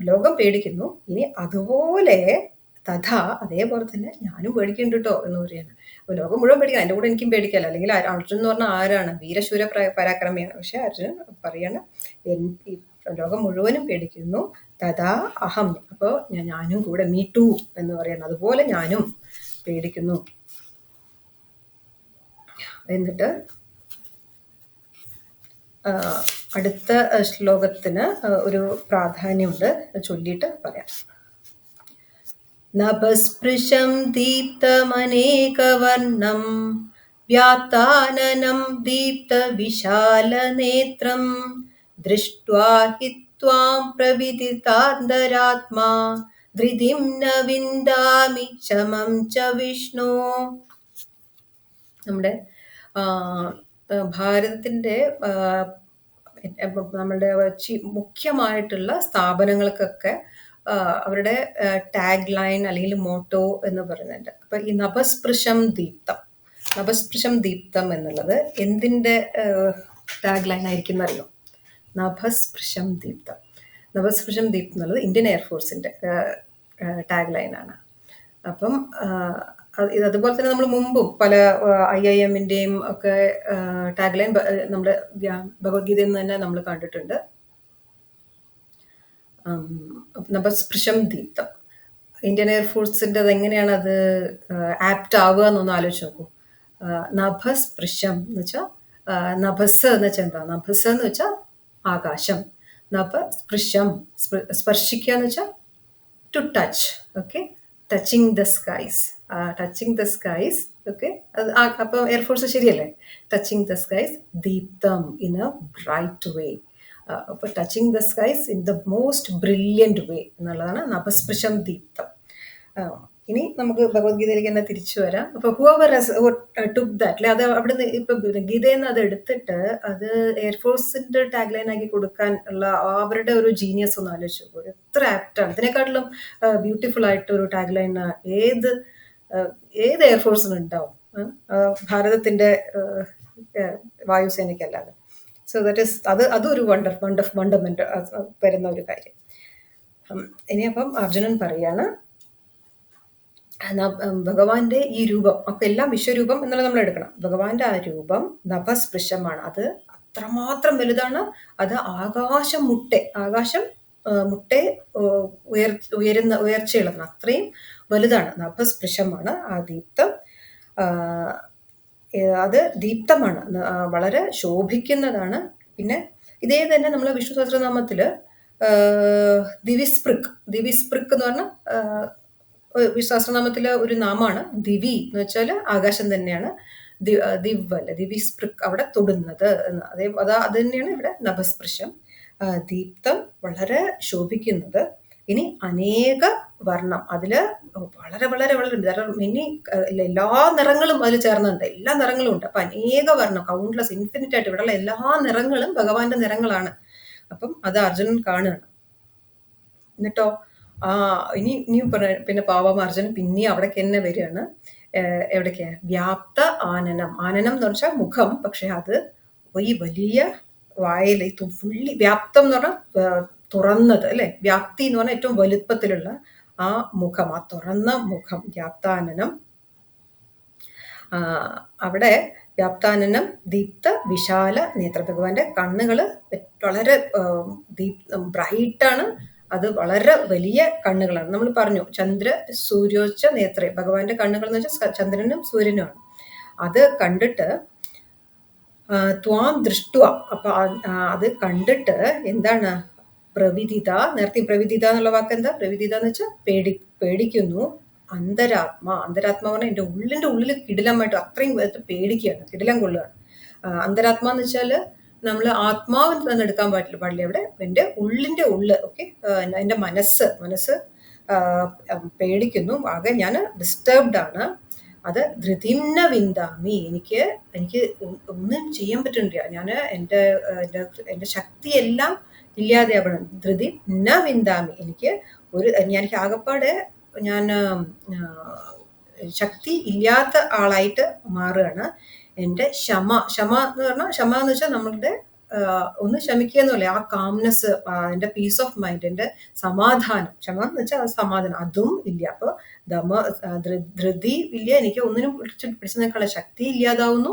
ലോകം പേടിക്കുന്നു. ഇനി അതുപോലെ തഥാ, അതേപോലെ തന്നെ ഞാനും പേടിക്കുന്നുണ്ട് കേട്ടോ എന്ന് പറയാണ്. അപ്പൊ ലോകം മുഴുവൻ പേടിക്കണം, എൻ്റെ കൂടെ എനിക്കും പേടിക്കാമല്ലോ. അല്ലെങ്കിൽ അർജുൻ എന്ന് പറഞ്ഞാൽ ആരാണ്? വീരശൂര പരാക്രമിയാണ്. പക്ഷെ അർജുനൻ പറയാണ് ലോകം മുഴുവനും പേടിക്കുന്നു. തഥാ അഹം, അപ്പോൾ ഞാനും കൂടെ, മീ ടു എന്ന് പറയണം, അതുപോലെ ഞാനും പേടിക്കുന്നു. എന്നിട്ട് അടുത്ത ശ്ലോകത്തിന് ഒരു പ്രാധാന്യമുണ്ട്, ചൊല്ലിയിട്ട് പറയാം. നഭസ്പൃശം ദീപ്തമനേകവർണം വ്യാത്താനനം ദീപ്തവിശാലനേത്രം ദൃഷ്ട്വാ ഹി ത്വാം പ്രവിദിതാന്തരാത്മാ ധൃതിം ന വിന്ദാമി ശമം ച വിഷ്ണു. നമ്മുടെ ഭാരതത്തിൻ്റെ നമ്മളുടെ മുഖ്യമായിട്ടുള്ള സ്ഥാപനങ്ങൾക്കൊക്കെ അവരുടെ ടാഗ് ലൈൻ അല്ലെങ്കിൽ മോട്ടോ എന്ന് പറയുന്നുണ്ട്. അപ്പൊ ഈ നഭസ്പൃശം ദീപ്തം എന്നുള്ളത് എന്തിൻ്റെ ടാഗ് ലൈൻ ആയിരിക്കും എന്നറിയോ? നഭസ്പൃശം ദീപ്തം എന്നുള്ളത് ഇന്ത്യൻ എയർഫോഴ്സിന്റെ ടാഗ് ലൈനാണ്. അപ്പം ഇത് അതുപോലെ തന്നെ നമ്മൾ മുമ്പും പല IIM-ന്റെയും ഒക്കെ ടാഗ് ലൈൻ നമ്മുടെ ഭഗവത്ഗീതയിൽ നിന്ന് തന്നെ നമ്മൾ കണ്ടിട്ടുണ്ട്. നഭസ്പൃശം ദീപ്തം. ഇന്ത്യൻ എയർഫോഴ്സിൻ്റെ അത് എങ്ങനെയാണ് അത് ആപ്റ്റ് ആവുക എന്നൊന്ന് ആലോചിച്ച് നോക്കൂ. നഭസ്പൃശം എന്ന് വെച്ചാൽ, നഭസ് എന്ന് വെച്ചാൽ എന്താ? നഭസ് എന്ന് വെച്ചാൽ ആകാശം. നഭസ്പൃശം, സ്പർശിക്കുക എന്ന് വെച്ചാൽ to touch, okay, touching the skies. Okay, അപ്പൊ എയർഫോഴ്സ് ശരിയല്ലേ? ടച്ചിങ് ദ സ്കൈസ്, ദീപ്തം ഇൻ എ ബ്രൈറ്റ് വേ. അപ്പൊ touching the skies in the most brilliant way എന്നുള്ളതാണ് നഭസ്പൃശം ദീപ്തം. ഇനി നമുക്ക് ഭഗവത്ഗീതയിലേക്ക് തന്നെ തിരിച്ചു വരാം. അപ്പൊ ഹൂവർ ടുക്ക് ദാറ്റ്, അല്ലെ, അത് അവിടുന്ന് ഇപ്പൊ ഗീതയിൽ നിന്ന് അത് എടുത്തിട്ട് അത് എയർഫോഴ്സിന്റെ ടാഗ് ലൈൻ ആക്കി കൊടുക്കാൻ ഉള്ള അവരുടെ ഒരു ജീനിയസ് ഒന്ന് ആലോചിച്ചു നോക്കൂ. എത്ര ആപ്റ്റാണ്! ഇതിനെക്കാട്ടിലും ബ്യൂട്ടിഫുൾ ആയിട്ട് ഒരു ടാഗ് ലൈൻ ഏത് എയർഫോഴ്സിനും ഉണ്ടാവും, ഭാരതത്തിന്റെ വായുസേനയ്ക്കല്ലാതെ. സോ ദാറ്റ് ഇസ് അതൊരു വണ്ടർമെന്റ് വരുന്ന ഒരു കാര്യം. ഇനി അപ്പം അർജുനൻ പറയാണ്, ഭഗവാന്റെ ഈ രൂപം ഒക്കെ എല്ലാം വിശ്വരൂപം എന്നുള്ളത് നമ്മൾ എടുക്കണം. ഭഗവാന്റെ ആ രൂപം നഭസ്പൃശമാണ്. അത് അത്രമാത്രം വലുതാണ്. അത് ആകാശം മുട്ടെ ഉയർച്ചയുള്ളതാണ്. അത്രയും വലുതാണ്. നഭസ്പൃശമാണ് ആ ദീപ്തം. അത് ദീപ്തമാണ്, വളരെ ശോഭിക്കുന്നതാണ്. പിന്നെ ഇതേ തന്നെ നമ്മൾ വിഷ്ണു സഹസ്രനാമത്തില് ദിവിസ്പൃക് എന്ന് പറഞ്ഞ സഹസ്രനാമത്തിലെ ഒരു നാമാണ്. ദിവി എന്ന് വെച്ചാൽ ആകാശം തന്നെയാണ്. ദിവ അല്ലെ, ദിവിസ്പൃക്, അവിടെ തൊടുന്നത് എന്ന്. അത് തന്നെയാണ് ഇവിടെ നഭസ്പൃശം. ദീപ്തം, വളരെ ശോഭിക്കുന്നത്. ഇനി അനേക വർണ്ണം, അതില് വളരെ വളരെ വളരെ മെനി, എല്ലാ നിറങ്ങളും അതിൽ ചേർന്നുണ്ട്. എല്ലാ നിറങ്ങളും ഉണ്ട്. അപ്പൊ അനേക വർണ്ണം, കൗണ്ട്ലെസ്, ഇൻഫിനിറ്റ് ആയിട്ട് ഇവിടെയുള്ള എല്ലാ നിറങ്ങളും ഭഗവാന്റെ നിറങ്ങളാണ്. അപ്പം അത് അർജുനൻ കാണുകയാണ്. എന്നിട്ടോ ഇനിയും പിന്നെ പാവം അർജുനൻ പിന്നെയും അവിടേക്ക് തന്നെ വരികയാണ്. എവിടേക്ക്? വ്യാപ്ത ആനനം എന്ന് വെച്ചാൽ മുഖം, പക്ഷെ അത് ഈ വലിയ വായയിൽ ഫുള്ളി വ്യാപ്തം എന്ന് പറഞ്ഞാൽ തുറന്നത്, അല്ലെ? വ്യാപ്തി എന്ന് പറഞ്ഞാൽ ഏറ്റവും വലുപ്പത്തിലുള്ള ആ മുഖം, ആ തുറന്ന മുഖം, വ്യാപ്താനനം, അവിടെ വ്യാപ്താനനം ദീപ്ത വിശാല നേത്ര, ഭഗവാന്റെ കണ്ണുകള് വളരെ ബ്രൈറ്റാണ്, അത് വളരെ വലിയ കണ്ണുകളാണ്. നമ്മൾ പറഞ്ഞു ചന്ദ്ര സൂര്യോച്ച നേത്രേ, ഭഗവാന്റെ കണ്ണുകൾ എന്ന് വെച്ചാൽ ചന്ദ്രനും സൂര്യനുമാണ്. അത് കണ്ടിട്ട് ത്വാം ദൃഷ്ടുവ, അപ്പൊ അത് കണ്ടിട്ട് എന്താണ് പ്രവിദിത, നേരത്തെ പ്രവിദിത എന്നുള്ള വാക്ക് എന്താ? പ്രവിദിത എന്ന് വെച്ചാൽ പേടിക്കുന്നു. അന്തരാത്മാ പറഞ്ഞാൽ എന്റെ ഉള്ളിൽ കിടിലമായിട്ട് അത്രയും പേടിക്കുകയാണ്, കിടിലം കൊള്ളുകയാണ്. അന്തരാത്മാ എന്ന് വെച്ചാല് നമ്മൾ ആത്മാവ് എന്ന് എടുക്കാൻ പാടില്ല ഇവിടെ, എന്റെ ഉള്ളിന്റെ ഉള്ള്. ഓക്കെ, എന്റെ മനസ്സ് പേടിക്കുന്നു, ആകെ ഞാൻ ഡിസ്റ്റർബ്ഡ് ആണ്. അത് ധൃതിംന വിന്ദാമി, എനിക്ക് ഒന്നും ചെയ്യാൻ പറ്റുന്നില്ല, ഞാൻ എൻ്റെ ശക്തിയെല്ലാം ഇല്ലാതെയാവണം. ധൃതി ന വിന്ദാമി, എനിക്ക് ആകപ്പാടെ ഞാൻ ശക്തി ഇല്ലാത്ത ആളായിട്ട് മാറുകയാണ്. എൻ്റെ ക്ഷമ എന്ന് പറഞ്ഞാൽ, ക്ഷമ എന്ന് വെച്ചാൽ നമ്മളുടെ ഒന്ന് ക്ഷമിക്കുക എന്നല്ലേ, ആ കാംനെസ്, എൻ്റെ പീസ് ഓഫ് മൈൻഡ്, എൻ്റെ സമാധാനം. ക്ഷമ എന്ന് വെച്ചാൽ സമാധാനം, അതും ഇല്ല. അപ്പൊ ധൃതി ഇല്ല, എനിക്ക് ഒന്നിനും പിടിച്ചു നിൽക്കാനുള്ള ശക്തി ഇല്ലാതാവുന്നു.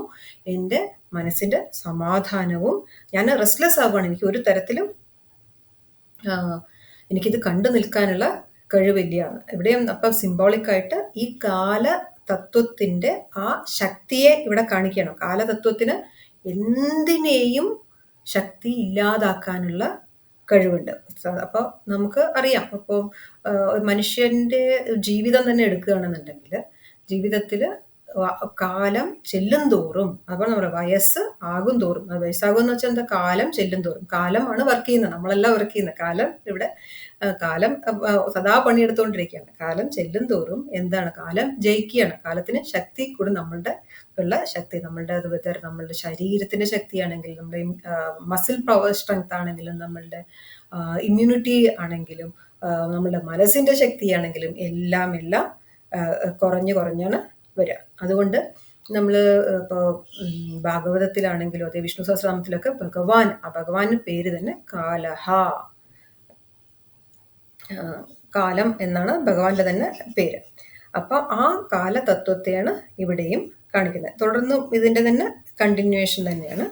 എൻ്റെ മനസ്സിന്റെ സമാധാനവും, ഞാൻ റെസ്റ്റ്ലെസ് ആവുകയാണ്. എനിക്ക് ഒരു തരത്തിലും എനിക്കിത് കണ്ടു നിൽക്കാനുള്ള കഴിവില്ല. ഇവിടെയും അപ്പൊ സിംബോളിക്കായിട്ട് ഈ കാലതത്വത്തിന്റെ ആ ശക്തിയെ ഇവിടെ കാണിക്കണം. കാലതത്വത്തിന് എന്തിനേയും ശക്തി ഇല്ലാതാക്കാനുള്ള കഴിവുണ്ട്. അപ്പൊ നമുക്ക് അറിയാം, അപ്പോൾ മനുഷ്യന്റെ ജീവിതം തന്നെ എടുക്കുകയാണെന്നുണ്ടെങ്കിൽ, ജീവിതത്തിൽ കാലം ചെല്ലും തോറും, അപ്പോൾ നമ്മുടെ വയസ്സ് ആകും തോറും, വയസ്സാകും എന്ന് വെച്ചാൽ എന്താ, കാലം ചെല്ലും തോറും, കാലമാണ് വർക്ക് ചെയ്യുന്നത്, നമ്മളല്ല വർക്ക് ചെയ്യുന്നത്. കാലം സദാ പണിയെടുത്തുകൊണ്ടിരിക്കുകയാണ്. കാലം ചെല്ലും തോറും എന്താണ്, കാലം ജയിക്കുകയാണ്. കാലത്തിന് ശക്തി കൂടി നമ്മളുടെ ഉള്ള ശക്തി, നമ്മളുടെ ശരീരത്തിന്റെ ശക്തിയാണെങ്കിലും, നമ്മുടെ മസിൽ പവർ സ്ട്രെങ്ത് ആണെങ്കിലും, നമ്മളുടെ ഇമ്മ്യൂണിറ്റി ആണെങ്കിലും, നമ്മളുടെ മനസ്സിന്റെ ശക്തിയാണെങ്കിലും എല്ലാം കുറഞ്ഞാണ് വരിക. അതുകൊണ്ട് നമ്മൾ ഇപ്പോൾ ഭാഗവതത്തിലാണെങ്കിലും അതെ വിഷ്ണു സഹസ്രനാമത്തിലൊക്കെ ഭഗവാന്റെ പേര് തന്നെ കാലഹ, കാലം എന്നാണ് ഭഗവാന്റെ തന്നെ പേര്. അപ്പൊ ആ കാലതത്വത്തെയാണ് ഇവിടെയും കാണിക്കുന്നത്. തുടർന്ന് ഇതിന്റെ തന്നെ കണ്ടിന്യൂവേഷൻ തന്നെയാണ്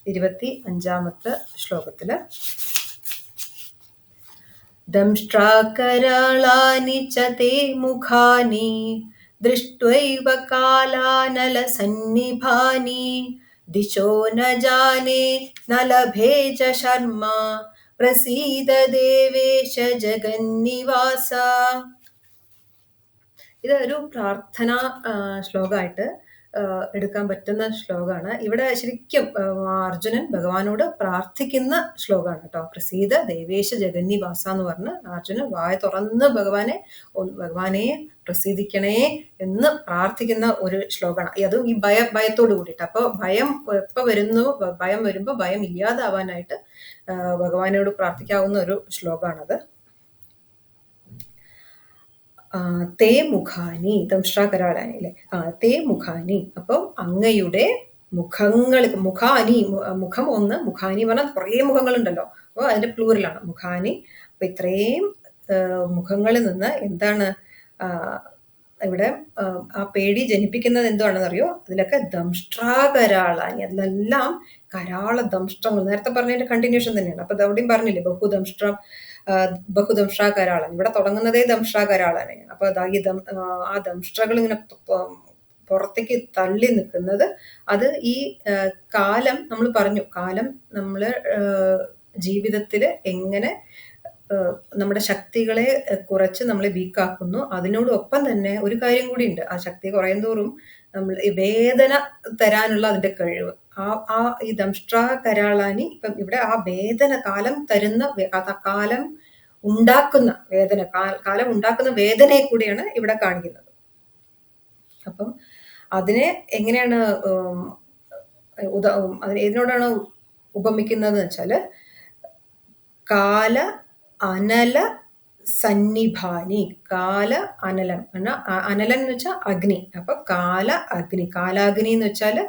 25ാമത്തെ ശ്ലോകത്തില്. ദംഷ്ട്രാകരാളാനി ച തേ മുഖാനി ദൃഷ്ട്വൈവ കാലാനലസന്നിഭാനി ദിശോ ന ജാനേ ന ലഭേ ച ശർമ്മ പ്രസീദ ദേവേശ ജഗന്നിവാസ. ഇതൊരു പ്രാർത്ഥനാ ശ്ലോകമായിട്ട് എടുക്കാൻ പറ്റുന്ന ശ്ലോകമാണ്. ഇവിടെ ശരിക്കും അർജുനൻ ഭഗവാനോട് പ്രാർത്ഥിക്കുന്ന ശ്ലോകമാണ് കേട്ടോ. പ്രസീദ ദേവേശ ജഗന്നിവാസ എന്ന് പറഞ്ഞ് അർജുനൻ വായ തുറന്ന് ഭഗവാനെ പ്രസീദിക്കണേ എന്ന് പ്രാർത്ഥിക്കുന്ന ഒരു ശ്ലോകമാണ്. അതും ഈ ഭയത്തോട് കൂടിയിട്ട്. അപ്പോൾ ഭയം വരുമ്പോൾ ഭയം ഇല്ലാതാവാനായിട്ട് ഭഗവാനോട് പ്രാർത്ഥിക്കാവുന്ന ഒരു ശ്ലോകമാണത്. തേ മുഖാനി, ദംഷ്ട്രാകരാളാനി അല്ലെ, തേ മുഖാനി. അപ്പോൾ അങ്ങയുടെ മുഖങ്ങൾ, മുഖം ഒന്ന്, മുഖാനി പറഞ്ഞാൽ കുറേ മുഖങ്ങളുണ്ടല്ലോ, അപ്പോൾ അതിന്റെ പ്ലൂറലാണ് മുഖാനി. അപ്പൊ ഇത്രയും മുഖങ്ങളിൽ നിന്ന് എന്താണ് ഇവിടെ ആ പേടി ജനിപ്പിക്കുന്നത് എന്താണെന്ന് അറിയോ? അതിലൊക്കെ ദംഷ്ട്രാകരാളാനി, അതിലെല്ലാം കരാള ദംഷ്ട്രങ്ങൾ, നേരത്തെ പറഞ്ഞതിന്റെ കണ്ടിന്യൂഷൻ തന്നെയാണ്. അപ്പൊ അവിടെയും പറഞ്ഞില്ലേ ബഹുദംഷ്ട്രാകരാളൻ, ഇവിടെ തുടങ്ങുന്നതേ ദംഷ്ട്രാകരാളാണ്. അപ്പൊ ആ ദംഷ്ട്രകൾ ഇങ്ങനെ പുറത്തേക്ക് തള്ളി നിൽക്കുന്നത്, അത് ഈ കാലം, നമ്മൾ പറഞ്ഞു, കാലം നമ്മള് ജീവിതത്തിൽ എങ്ങനെ നമ്മുടെ ശക്തികളെ കുറച്ച് നമ്മളെ വീക്കാക്കുന്നു. അതിനോടൊപ്പം തന്നെ ഒരു കാര്യം കൂടി ഉണ്ട്, ആ ശക്തി കുറയും തോറും നമ്മൾ വേദന തരാനുള്ള അതിന്റെ കഴിവ്, ഈ ദംഷ്ട്രാകരാളാനി, ഇപ്പം ഇവിടെ ആ വേദന, കാലം തരുന്ന, കാലം ഉണ്ടാക്കുന്ന വേദനയെ കൂടിയാണ് ഇവിടെ കാണിക്കുന്നത്. അപ്പം അതിനെ എങ്ങനെയാണ് ഏതിനോടാണ് ഉപമിക്കുന്നത് വെച്ചാല്, കാല അനല സന്നിഭാനി, അനലം എന്ന് വെച്ചാൽ അഗ്നി. അപ്പൊ കാലാഗ്നി എന്ന് വെച്ചാല്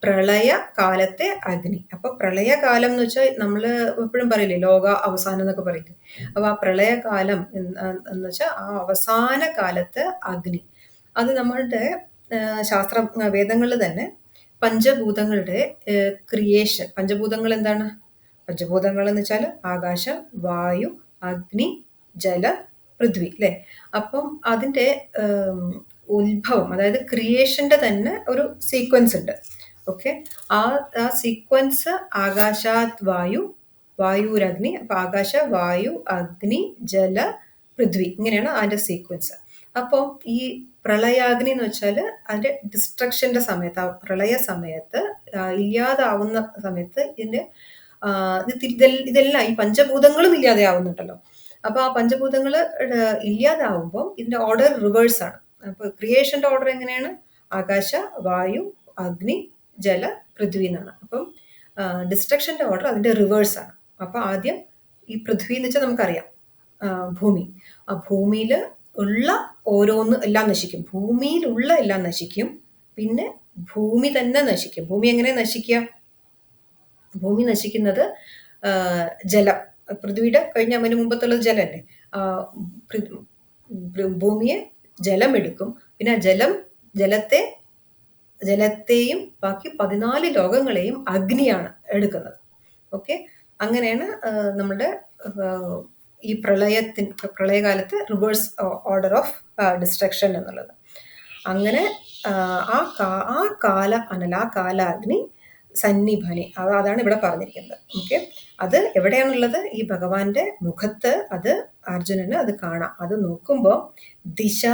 പ്രളയ കാലത്തെ അഗ്നി. അപ്പൊ പ്രളയകാലം എന്ന് വെച്ചാൽ നമ്മള് എപ്പോഴും പറയില്ലേ ലോക അവസാനം എന്നൊക്കെ പറയില്ലേ. അപ്പൊ ആ പ്രളയകാലം എന്ന് വെച്ചാൽ ആ അവസാന കാലത്ത് അഗ്നി. അത് നമ്മളുടെ ശാസ്ത്ര വേദങ്ങളിൽ തന്നെ പഞ്ചഭൂതങ്ങളുടെ ക്രിയേഷൻ. പഞ്ചഭൂതങ്ങൾ എന്താണ്? പഞ്ചഭൂതങ്ങൾ എന്ന് വെച്ചാൽ ആകാശം, വായു, അഗ്നി, ജല, പൃഥ്വി അല്ലെ. അപ്പം അതിന്റെ ഉത്ഭവം, അതായത് ക്രിയേഷന്റെ തന്നെ ഒരു സീക്വൻസ് ഉണ്ട്. ഓക്കെ, ആ ആ സീക്വൻസ് ആകാശാത് വായു, വായുരഗ്നി. അപ്പൊ ആകാശ, വായു, അഗ്നി, ജല, പൃഥ്വി, ഇങ്ങനെയാണ് അതിന്റെ സീക്വൻസ്. അപ്പോൾ ഈ പ്രളയാഗ്നി എന്ന് വെച്ചാൽ അതിന്റെ ഡിസ്ട്രക്ഷന്റെ സമയത്ത്, ആ പ്രളയ സമയത്ത് ഇല്ലാതാവുന്ന സമയത്ത് ഇതിന്റെ ഇതെല്ലാം ഈ പഞ്ചഭൂതങ്ങളും ഇല്ലാതെയാവുന്നുണ്ടല്ലോ. അപ്പൊ ആ പഞ്ചഭൂതങ്ങൾ ഇല്ലാതാവുമ്പോൾ ഇതിന്റെ ഓർഡർ റിവേഴ്സ് ആണ്. അപ്പൊ ക്രിയേഷന്റെ ഓർഡർ എങ്ങനെയാണ്? ആകാശ, വായു, അഗ്നി, ജല, പൃഥ്വി എന്നാണ്. അപ്പം ഡിസ്ട്രക്ഷന്റെ ഓർഡർ അതിന്റെ റിവേഴ്സ് ആണ്. അപ്പൊ ആദ്യം ഈ പൃഥ്വി എന്ന് വെച്ചാൽ നമുക്കറിയാം ഭൂമി. ആ ഭൂമിയിൽ ഉള്ള ഓരോന്ന് എല്ലാം നശിക്കും. ഭൂമിയിലുള്ള എല്ലാം നശിക്കും. പിന്നെ ഭൂമി തന്നെ നശിക്കും. ഭൂമി എങ്ങനെ നശിക്കുക? ഭൂമി നശിക്കുന്നത് ജലം, പൃഥ്വിയുടെ കഴിഞ്ഞ അതിന് മുമ്പത്തുള്ളത് ജലമല്ലേ. ഭൂമിയെ ജലം എടുക്കും. പിന്നെ ജലത്തെയും ബാക്കി 14 ലോകങ്ങളെയും അഗ്നിയാണ് എടുക്കുന്നത്. ഓക്കെ, അങ്ങനെയാണ് നമ്മുടെ ഈ പ്രളയകാലത്ത് റിവേഴ്സ് ഓർഡർ ഓഫ് ഡിസ്ട്രക്ഷൻ എന്നുള്ളത്. അങ്ങനെ ആ കാലാഗ്നി സന്നിഭനി, അതാണ് ഇവിടെ പറഞ്ഞിരിക്കുന്നത്. ഓക്കെ, അത് എവിടെയാണുള്ളത്? ഈ ഭഗവാന്റെ മുഖത്ത് അത് അർജുനന് അത് കാണാം. അത് നോക്കുമ്പോൾ ദിശ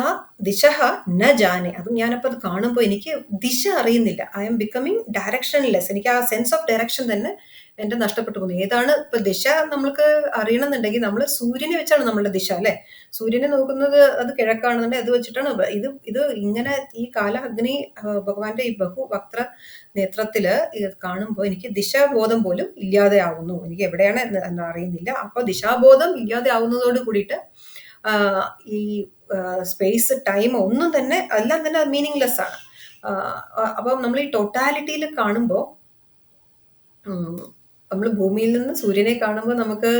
ന ജാനെ, അത് ഞാനപ്പോൾ അത് കാണുമ്പോൾ എനിക്ക് ദിശ അറിയുന്നില്ല. I am becoming directionless. എനിക്ക് ആ സെൻസ് ഓഫ് ഡയറക്ഷൻ തന്നെ എന്റെ നഷ്ടപ്പെട്ടു പോകുന്നു. ഏതാണ് ഇപ്പൊ ദിശ നമ്മൾക്ക് അറിയണമെന്നുണ്ടെങ്കിൽ നമ്മൾ സൂര്യനെ വെച്ചാണ് നമ്മളുടെ ദിശ അല്ലെ. സൂര്യനെ നോക്കുന്നത് അത് കിഴക്കാണെന്നുണ്ടെങ്കിൽ അത് വെച്ചിട്ടാണ്. ഇത് ഇങ്ങനെ ഈ അഗ്നി ഭഗവാന്റെ ഈ ബഹുവക്ത്ര നേത്രത്തില് കാണുമ്പോൾ എനിക്ക് ദിശാബോധം പോലും ഇല്ലാതെ ആവുന്നു. എനിക്ക് എവിടെയാണ് എന്ന് അറിയുന്നില്ല. അപ്പൊ ദിശാബോധം ഇല്ലാതെ ആവുന്നതോട് കൂടിയിട്ട് ഈ സ്പേസ് ടൈം ഒന്നും തന്നെ എല്ലാം തന്നെ മീനിങ്ലെസ് ആണ്. അപ്പം നമ്മൾ ഈ ടോട്ടാലിറ്റിയിൽ കാണുമ്പോൾ നമ്മൾ ഭൂമിയിൽ നിന്ന് സൂര്യനെ കാണുമ്പോൾ നമുക്ക്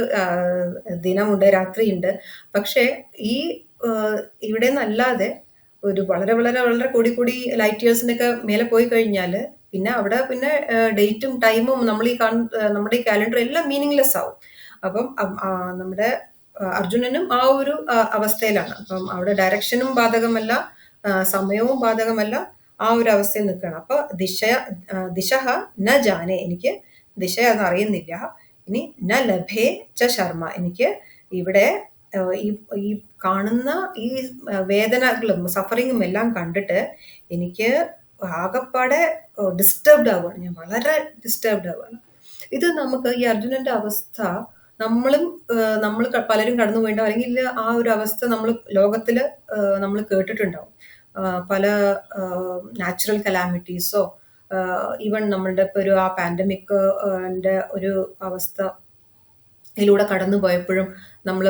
ദിനമുണ്ട്, രാത്രിയുണ്ട്. പക്ഷെ ഈ ഇവിടെ നിന്നല്ലാതെ ഒരു വളരെ വളരെ വളരെ കൂടി ലൈറ്റ് ഇയേഴ്സിന്റെ ഒക്കെ മേലെ പോയി കഴിഞ്ഞാൽ പിന്നെ അവിടെ പിന്നെ ഡേറ്റും ടൈമും നമ്മുടെ ഈ കാലണ്ടർ എല്ലാം മീനിങ്ലെസ് ആവും. അപ്പം നമ്മുടെ അർജുനനും ആ ഒരു അവസ്ഥയിലാണ്. അപ്പം അവിടെ ഡയറക്ഷനും ബാധകമല്ല, സമയവും ബാധകമല്ല, ആ ഒരു അവസ്ഥയിൽ നിൽക്കുകയാണ്. അപ്പൊ ദിശ ന ജാനെ, എനിക്ക് ദിശ അത് അറിയുന്നില്ല. ഇനി ന ലഭേ ച ശർമ്മ, എനിക്ക് ഇവിടെ ഈ കാണുന്ന ഈ വേദനകളും സഫറിങ്ങും എല്ലാം കണ്ടിട്ട് എനിക്ക് ആകപ്പാടെ ഡിസ്റ്റർബ്ഡ് ആവുകയാണ്. ഞാൻ വളരെ ഡിസ്റ്റർബ്ഡ് ആവുകയാണ്. ഇത് നമുക്ക് ഈ അർജുനന്റെ അവസ്ഥ നമ്മൾ പലരും കടന്നു പോയിട്ടുണ്ടാവും, അല്ലെങ്കിൽ ആ ഒരു അവസ്ഥ നമ്മൾ ലോകത്തില് നമ്മൾ കേട്ടിട്ടുണ്ടാവും. പല നാച്ചുറൽ കലാമിറ്റീസോ ഈവൻ നമ്മളുടെ ഇപ്പൊ ഒരു ആ പാൻഡമിക്കിന്റെ ഒരു അവസ്ഥയിലൂടെ കടന്നു പോയപ്പോഴും നമ്മൾ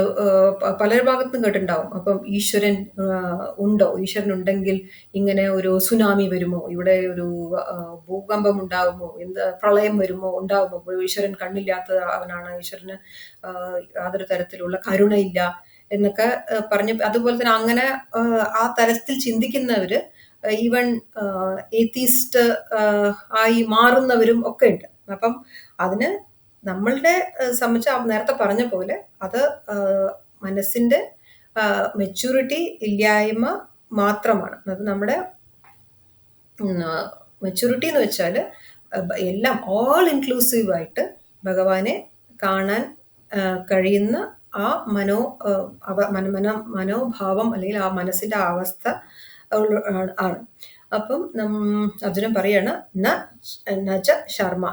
പല ഭാഗത്തും കേട്ടിട്ടുണ്ടാവും. അപ്പം ഈശ്വരൻ ഉണ്ടോ? ഈശ്വരൻ ഉണ്ടെങ്കിൽ ഇങ്ങനെ ഒരു സുനാമി വരുമോ? ഇവിടെ ഒരു ഭൂകമ്പം ഉണ്ടാകുമോ? പ്രളയം വരുമോ? ഉണ്ടാകുമോ? ഈശ്വരൻ കണ്ണില്ലാത്ത അവനാണ്, ഈശ്വരന് യാതൊരു തരത്തിലുള്ള കരുണയില്ല എന്നൊക്കെ പറഞ്ഞ്, അതുപോലെ തന്നെ അങ്ങനെ ആ തരത്തിൽ ചിന്തിക്കുന്നവര് ഈവൻ ഏത്തീസ്റ്റ് ആയി മാറുന്നവരും ഒക്കെ ഉണ്ട്. അപ്പം അതിന് നമ്മളുടെ സംബന്ധിച്ച് നേരത്തെ പറഞ്ഞ പോലെ അത് മനസ്സിന്റെ മെച്യൂരിറ്റി ഇല്ലായ്മ മാത്രമാണ്. അത് നമ്മുടെ മെച്യൂരിറ്റി എന്ന് വെച്ചാൽ എല്ലാം ഓൾ ഇൻക്ലൂസീവ് ആയിട്ട് ഭഗവാനെ കാണാൻ കഴിയുന്ന ആ മനോഭാവം അല്ലെങ്കിൽ ആ മനസ്സിന്റെ അവസ്ഥ ആണ്. അപ്പം അർജുനൻ പറയാണ് നച ശർമ്മ,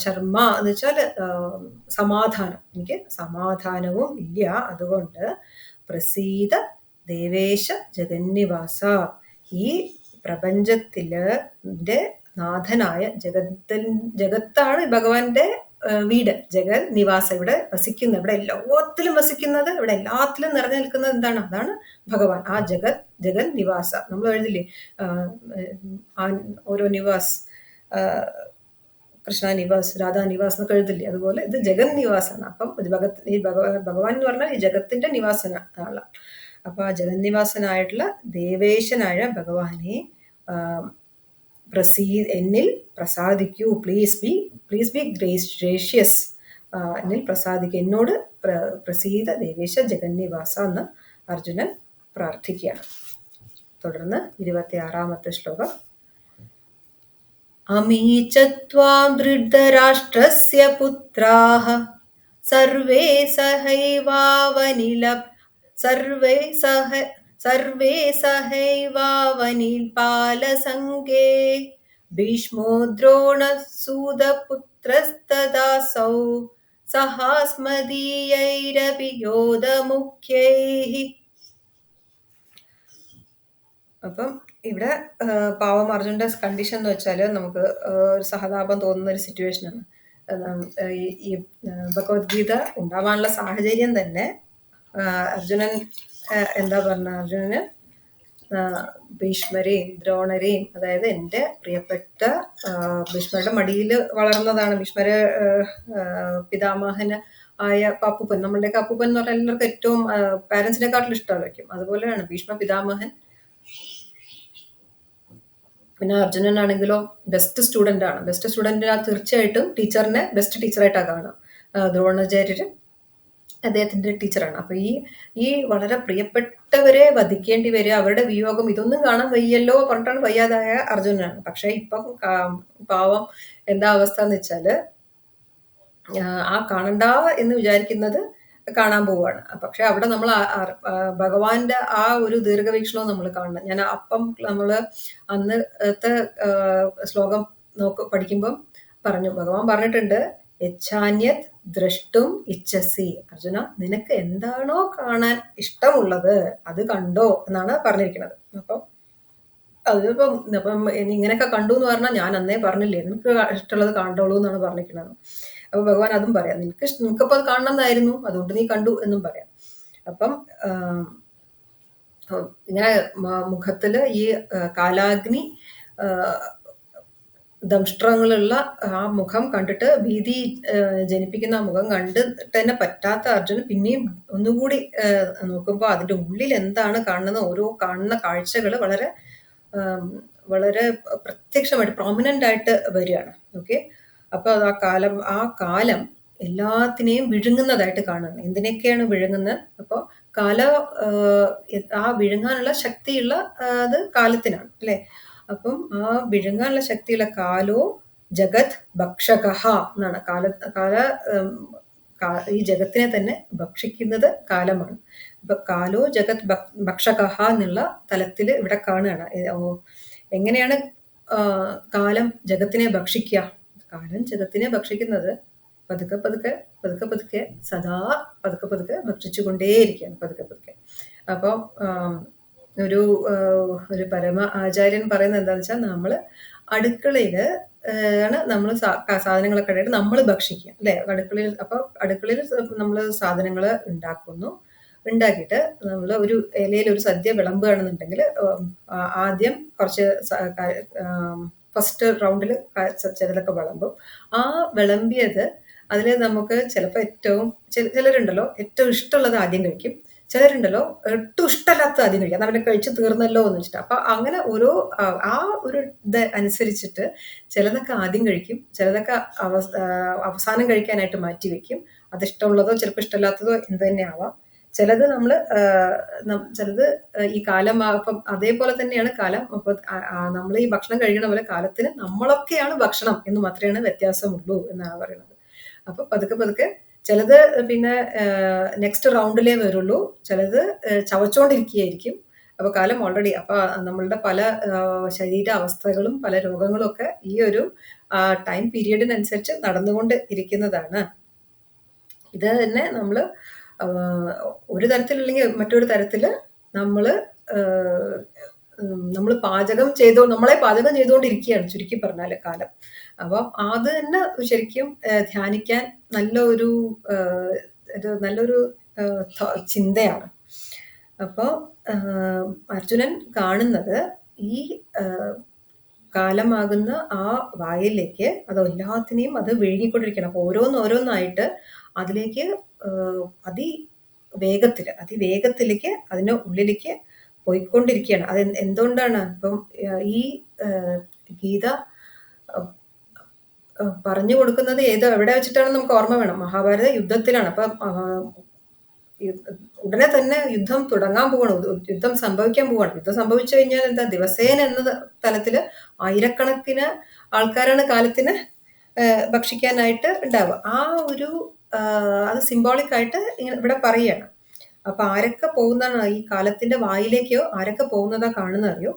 ശർമ്മ എന്ന് വെച്ചാൽ സമാധാനം, എനിക്ക് സമാധാനവും ഇല്ല. അതുകൊണ്ട് പ്രസീത ദേവേശ ജഗന്നിവാസ, ഈ പ്രപഞ്ചത്തില് നാഥനായ ജഗത്താണ് ഭഗവാന്റെ വീട്, ജഗത് നിവാസ, ഇവിടെ വസിക്കുന്ന, ഇവിടെ എല്ലാത്തിലും വസിക്കുന്നത്, ഇവിടെ എല്ലാത്തിലും നിറഞ്ഞു നിൽക്കുന്നത് എന്താണ്? അതാണ് ഭഗവാൻ. ആ ജഗത് നിവാസ. നമ്മൾ എഴുതില്ലേ ഓരോ നിവാസ്, കൃഷ്ണ നിവാസ്, രാധാ നിവാസ് എന്നൊക്കെ എഴുതില്ലേ, അതുപോലെ ഇത് ജഗൻ നിവാസാണ്. അപ്പം ഈ ഭഗവാൻ എന്ന് പറഞ്ഞാൽ ഈ ജഗത്തിന്റെ നിവാസന ആളാണ്. അപ്പൊ ആ ജഗൻ നിവാസനായിട്ടുള്ള ദേവേശനായ ഭഗവാനെ എന്നിൽ പ്രസാദിക്കൂ, പ്ലീസ് ബി ഗ്രേഷ്യസ്, എന്നിൽ പ്രസാദിക്കൂ, എന്നോട് പ്രസീത ദേവേശ ജഗന്നിവാസ എന്ന് അർജുനൻ പ്രാർത്ഥിക്കുകയാണ്. തുടർന്ന് 26-ാമത്തെ ശ്ലോകം. അമീ ച ത്വാം ധൃതരാഷ്ട്രസ്യ പുത്രാഃ സർവേ സഹൈവാവനിപാലസംഗേ ഭീഷ്മോ ദ്രോണഃ സൂതപുത്രസ്തഥാസൗ സഹാസ്മദീയൈരപി യോധമുഖ്യൈഃ. അപ്പം ഇവിടെ പാവം അർജുൻ്റെ കണ്ടീഷൻ എന്ന് വെച്ചാൽ നമുക്ക് ഒരു സഹതാപം തോന്നുന്ന ഒരു സിറ്റുവേഷനാണ്. ഈ ഭഗവത്ഗീത ഉണ്ടാവാനുള്ള സാഹചര്യം തന്നെ അർജുനൻ എന്താ പറഞ്ഞ, അർജുനന് ഭീഷ്മരെയും ദ്രോണരെയും, അതായത് എൻ്റെ പ്രിയപ്പെട്ട ഭീഷ്മരുടെ മടിയിൽ വളർന്നതാണ്. ഭീഷ്മര പിതാമഹന് ആയ അപ്പൂപ്പൻ, നമ്മളുടെയൊക്കെ അപ്പൂപ്പൻ എന്ന് പറഞ്ഞാൽ എല്ലാവർക്കും ഏറ്റവും പാരൻസിനെക്കാട്ടിലും ഇഷ്ടമായിരിക്കും. അതുപോലെയാണ് ഭീഷ്മ പിതാമഹൻ. പിന്നെ അർജുനനാണെങ്കിലോ ബെസ്റ്റ് സ്റ്റുഡൻ്റ് ആണ്. ബെസ്റ്റ് സ്റ്റുഡൻ്റ് തീർച്ചയായിട്ടും ടീച്ചറിനെ ബെസ്റ്റ് ടീച്ചറായിട്ടാണ് കാണാം. ദ്രോണാചാര്യര് അദ്ദേഹത്തിൻ്റെ ടീച്ചറാണ്. അപ്പോൾ ഈ വളരെ പ്രിയപ്പെട്ടവരെ വധിക്കേണ്ടി വരിക, അവരുടെ വിയോഗം, ഇതൊന്നും കാണാൻ വയ്യല്ലോ പറഞ്ഞിട്ടാണ് വയ്യാതായ അർജുനനാണ്. പക്ഷെ ഇപ്പം പാവം എന്താ അവസ്ഥ എന്ന് വെച്ചാൽ ആ കാണണ്ട എന്ന് വിചാരിക്കുന്നത് കാണാൻ പോവുകയാണ്. പക്ഷെ അവിടെ നമ്മൾ ഭഗവാന്റെ ആ ഒരു ദീർഘവീക്ഷണവും നമ്മൾ കാണണം. ഞാൻ അപ്പം നമ്മൾ അന്നത്തെ ശ്ലോകം പഠിക്കുമ്പം പറഞ്ഞു, ഭഗവാൻ പറഞ്ഞിട്ടുണ്ട്, യച്ഛാന്യത് ദ്രഷ്ടും ഇച്ഛസി. അർജുന, നിനക്ക് എന്താണോ കാണാൻ ഇഷ്ടമുള്ളത് അത് കണ്ടോ എന്നാണ് പറഞ്ഞിരിക്കുന്നത്. അപ്പം ഇങ്ങനെയൊക്കെ കണ്ടു എന്ന് പറഞ്ഞാൽ ഞാൻ അന്നേ പറഞ്ഞില്ലേ നിനക്ക് ഇഷ്ടമുള്ളത് കണ്ടോളൂ എന്നാണ് പറഞ്ഞിരിക്കുന്നത്. അപ്പൊ ഭഗവാൻ അതും പറയാം, നിനക്കിപ്പോൾ അത് കാണണമെന്നായിരുന്നു, അതുകൊണ്ട് നീ കണ്ടു എന്നും പറയാം. അപ്പം ഇങ്ങനെ മുഖത്തില് ഈ കാലാഗ്നി ദംഷ്ട്രങ്ങളുള്ള ആ മുഖം കണ്ടിട്ട് ഭീതി ജനിപ്പിക്കുന്ന ആ മുഖം കണ്ടിട്ട് തന്നെ പറ്റാത്ത അർജുനൻ പിന്നെയും ഒന്നുകൂടി നോക്കുമ്പോൾ അതിൻ്റെ ഉള്ളിൽ എന്താണ് കാണുന്നത്, ഓരോ കാണുന്ന കാഴ്ചകൾ വളരെ വളരെ പ്രത്യക്ഷമായിട്ട് പ്രോമിനൻ്റ് ആയിട്ട് വരികയാണ്. ഓക്കെ, അപ്പോൾ ആ കാലം എല്ലാത്തിനെയും വിഴുങ്ങുന്നതായിട്ട് കാണുന്നത്. എന്തിനൊക്കെയാണ് വിഴുങ്ങുന്നത്? അപ്പോൾ ആ വിഴുങ്ങാനുള്ള ശക്തിയുള്ള അത് കാലത്തിനാണ് അല്ലേ. അപ്പം ആ വിഴുങ്ങാനുള്ള ശക്തിയുള്ള കാലോ ജഗത് ഭക്ഷകഃ എന്നാണ്. ഈ ജഗത്തിനെ തന്നെ ഭക്ഷിക്കുന്നത് കാലമാണ്. അപ്പൊ കാലോ ജഗത് ഭക്ഷകഃ എന്നുള്ള തലത്തിൽ ഇവിടെ കാണുകയാണ്. എങ്ങനെയാണ് കാലം ജഗത്തിനെ ഭക്ഷിക്കുക? കാലം ജഗത്തിനെ ഭക്ഷിക്കുന്നത് പതുക്കെ പതുക്കെ പതുക്കെ പതുക്കെ സദാ പതുക്കെ പതുക്കെ ഭക്ഷിച്ചുകൊണ്ടേയിരിക്കുകയാണ് പതുക്കെ പതുക്കെ. അപ്പോൾ ഒരു പരമ ആചാര്യൻ പറയുന്നത് എന്താണെന്ന് വെച്ചാൽ, നമ്മൾ അടുക്കളയിൽ ആണ് നമ്മൾ സാധനങ്ങളൊക്കെ ഉണ്ടായിട്ട് നമ്മൾ ഭക്ഷിക്കുക അല്ലേ. അടുക്കളയിൽ, അപ്പോൾ അടുക്കളയിൽ നമ്മൾ സാധനങ്ങൾ ഉണ്ടാക്കിയിട്ട് നമ്മൾ ഒരു ഇലയിൽ ഒരു സദ്യ വിളമ്പുകയാണെന്നുണ്ടെങ്കിൽ ആദ്യം കുറച്ച് ഫസ്റ്റ് റൗണ്ടിൽ ചിലതൊക്കെ വിളമ്പും. ആ വിളമ്പിയത് അതിൽ നമുക്ക് ചിലപ്പോൾ ചിലരുണ്ടല്ലോ ഏറ്റവും ഇഷ്ടമുള്ളത് ആദ്യം കഴിക്കും, ചിലരുണ്ടല്ലോ ഒട്ടും ഇഷ്ടമല്ലാത്ത ആദ്യം കഴിക്കാം, അവനെ കഴിച്ച് തീർന്നല്ലോ എന്ന് വെച്ചിട്ട്. അപ്പൊ അങ്ങനെ ആ ഒരു ഇത് അനുസരിച്ചിട്ട് ചിലതൊക്കെ ആദ്യം കഴിക്കും, ചിലതൊക്കെ അവസാനം കഴിക്കാനായിട്ട് മാറ്റി വെക്കും. അതിഷ്ടമുള്ളതോ ചിലപ്പോൾ ഇഷ്ടമില്ലാത്തതോ എന്ത് തന്നെ ആവാം. ചിലത് ചിലത് ഈ കാലം അപ്പം അതേപോലെ തന്നെയാണ് കാലം. അപ്പൊ നമ്മൾ ഈ ഭക്ഷണം കഴിക്കണ പോലെ കാലത്തിന് നമ്മളൊക്കെയാണ് ഭക്ഷണം എന്ന് മാത്രമേ വ്യത്യാസമുള്ളൂ എന്നാണ് പറയുന്നത്. അപ്പൊ പതുക്കെ പതുക്കെ ചിലത് പിന്നെ നെക്സ്റ്റ് റൗണ്ടിലേ വരുള്ളൂ, ചിലത് ചവച്ചോണ്ടിരിക്കുകയായിരിക്കും. അപ്പൊ കാലം ഓൾറെഡി അപ്പൊ നമ്മളുടെ പല ശരീരാവസ്ഥകളും പല രോഗങ്ങളും ഒക്കെ ഈ ഒരു ടൈം പീരീഡിനനുസരിച്ച് നടന്നുകൊണ്ട് ഇരിക്കുന്നതാണ്. ഇത് തന്നെ നമ്മൾ ഒരു തരത്തിലല്ലെങ്കിൽ മറ്റൊരു തരത്തില് നമ്മളെ പാചകം ചെയ്തുകൊണ്ടിരിക്കുകയാണ് ചുരുക്കി പറഞ്ഞാല് കാലം. അപ്പൊ അത് തന്നെ ശരിക്കും ധ്യാനിക്കാൻ നല്ലൊരു ചിന്തയാണ്. അപ്പോൾ അർജുനൻ കാണുന്നത് ഈ കാലമാകുന്ന ആ വായിലേക്ക് അത് എല്ലാത്തിനെയും അത് വിഴുങ്ങിക്കൊണ്ടിരിക്കണം. അപ്പോൾ ഓരോന്നോരോന്നായിട്ട് അതിലേക്ക് അതിവേഗത്തിലേക്ക് അതിൻ്റെ ഉള്ളിലേക്ക് പോയിക്കൊണ്ടിരിക്കുകയാണ്. അത് എന്തുകൊണ്ടാണ്? ഇപ്പം ഈ ഗീത പറഞ്ഞു കൊടുക്കുന്നത് എവിടെ വെച്ചിട്ടാണെന്ന് നമുക്ക് ഓർമ്മ വേണം. മഹാഭാരത യുദ്ധത്തിലാണ്. അപ്പം ഉടനെ തന്നെ യുദ്ധം തുടങ്ങാൻ പോവാണ്. യുദ്ധം സംഭവിക്കാൻ പോവാണ്. യുദ്ധം സംഭവിച്ചു കഴിഞ്ഞാൽ എന്താ, ദിവസേന എന്ന തലത്തിൽ ആയിരക്കണക്കിന് ആൾക്കാരാണ് കാലത്തിന് ഭക്ഷിക്കാനായിട്ട് ഉണ്ടാവുക. ആ ഒരു അത് സിംബോളിക് ആയിട്ട് ഇങ്ങനെ ഇവിടെ പറയുകയാണ്. അപ്പൊ ആരൊക്കെ പോകുന്നതാണ് ഈ കാലത്തിന്റെ വായിലേക്കോ ആരൊക്കെ പോകുന്നതാ കാണുന്ന അറിയോ?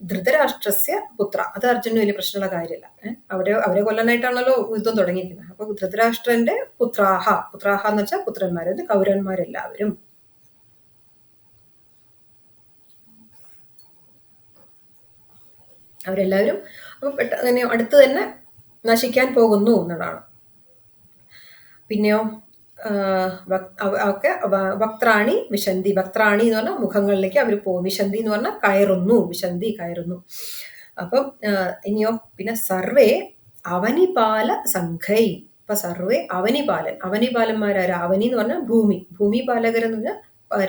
ധൃതരാഷ്ട്രസ്യ പുത്ര. അത് അർജുനന് വലിയ പ്രശ്നമുള്ള കാര്യമല്ല. അവരെ കൊല്ലാനായിട്ടാണല്ലോ യുദ്ധം തുടങ്ങിയിരിക്കുന്നത്. അപ്പൊ ധൃതരാഷ്ട്രന്റെ പുത്രാഹ എന്ന് വെച്ചാൽ പുത്രന്മാര്, കൗരവന്മാരെല്ലാവരും. അവരെല്ലാവരും അപ്പൊ അങ്ങനെ അടുത്ത് തന്നെ നശിക്കാൻ പോകുന്നു എന്നതാണ്. പിന്നെയോ ഒക്കെ വക്ത്രാണി വിശന്തി. വക്ത്രാണി എന്ന് പറഞ്ഞാൽ മുഖങ്ങളിലേക്ക് അവർ പോകും. വിശന്തി എന്ന് പറഞ്ഞാൽ കയറുന്നു. അപ്പം ഇനിയോ പിന്നെ സർവേ അവനിപാല സംഘൈ. ഇപ്പൊ സർവേ അവനിപാലന്മാരായ അവനി എന്ന് പറഞ്ഞാൽ ഭൂമി പാലകരെന്ന് പറഞ്ഞാൽ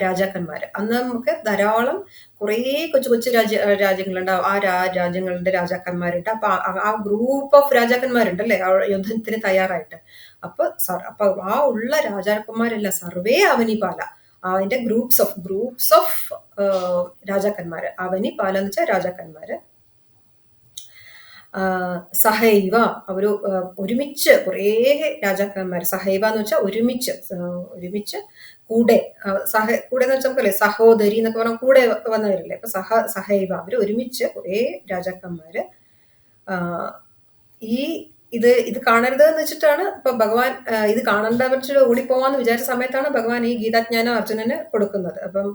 രാജാക്കന്മാര്. അന്ന് നമുക്ക് ധാരാളം കുറേ കൊച്ചു രാജ്യങ്ങളുണ്ടാവും. ആ രാജ്യങ്ങളുടെ രാജാക്കന്മാരുണ്ട്. അപ്പൊ ആ ഗ്രൂപ്പ് ഓഫ് രാജാക്കന്മാരുണ്ടല്ലേ യുദ്ധത്തിന് തയ്യാറായിട്ട്. അപ്പൊ ആ ഉള്ള രാജാക്കന്മാരെല്ലാം സർവേ അവനിപാല, അതിന്റെ ഗ്രൂപ്പ്സ് ഓഫ് രാജാക്കന്മാര്. അവനിപാല എന്ന് വെച്ചാൽ രാജാക്കന്മാര്. സഹൈവ അവര് ഒരുമിച്ച് കുറേ രാജാക്കന്മാർ. സഹൈവ എന്ന് വെച്ചാൽ ഒരുമിച്ച് കൂടെ എന്ന് വെച്ചാൽ നമുക്കല്ലേ സഹോദരി എന്നൊക്കെ പറഞ്ഞാൽ കൂടെ വന്നവരല്ലേ. അപ്പൊ സഹൈവ അവര് ഒരുമിച്ച് കുറേ രാജാക്കന്മാര് ഇത് കാണരുത് എന്ന് വെച്ചിട്ടാണ് ഇപ്പൊ ഭഗവാൻ ഇത് കാണേണ്ട വെച്ചിട്ട് ഓടിപ്പോവാന്ന് വിചാരിച്ച സമയത്താണ് ഭഗവാൻ ഈ ഗീതാജ്ഞാനം അർജുനന് കൊടുക്കുന്നത്. അപ്പം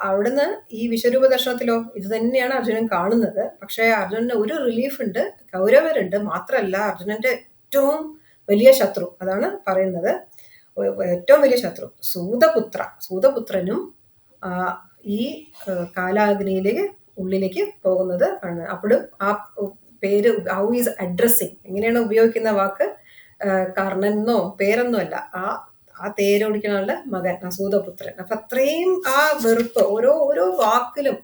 അവിടുന്ന് ഈ വിശ്വരൂപ ദർശനത്തിലോ ഇത് തന്നെയാണ് അർജുനൻ കാണുന്നത്. പക്ഷെ അർജുനന് ഒരു റിലീഫ് ഉണ്ട്, കൗരവരുണ്ട്. മാത്രമല്ല അർജുനന്റെ ഏറ്റവും വലിയ ശത്രു, അതാണ് പറയുന്നത്, ഏറ്റവും വലിയ ശത്രു സൂതപുത്രനും ഈ കാലാഗ്നിയിലേക്ക് ഉള്ളിലേക്ക് പോകുന്നത് ആണ്. അപ്പോഴും ആ പേര് ഹൗ ഈസ് അഡ്രസ്സിങ്, എങ്ങനെയാണ് ഉപയോഗിക്കുന്ന വാക്ക്, കർണനെന്നോ പേരൊന്നും അല്ല, ആ തേരോടിക്കുന്ന ആളുടെ മകൻ സൂതപുത്രൻ. അപ്പൊ അത്രയും ആ വെറുപ്പ് ഓരോ വാക്കിലും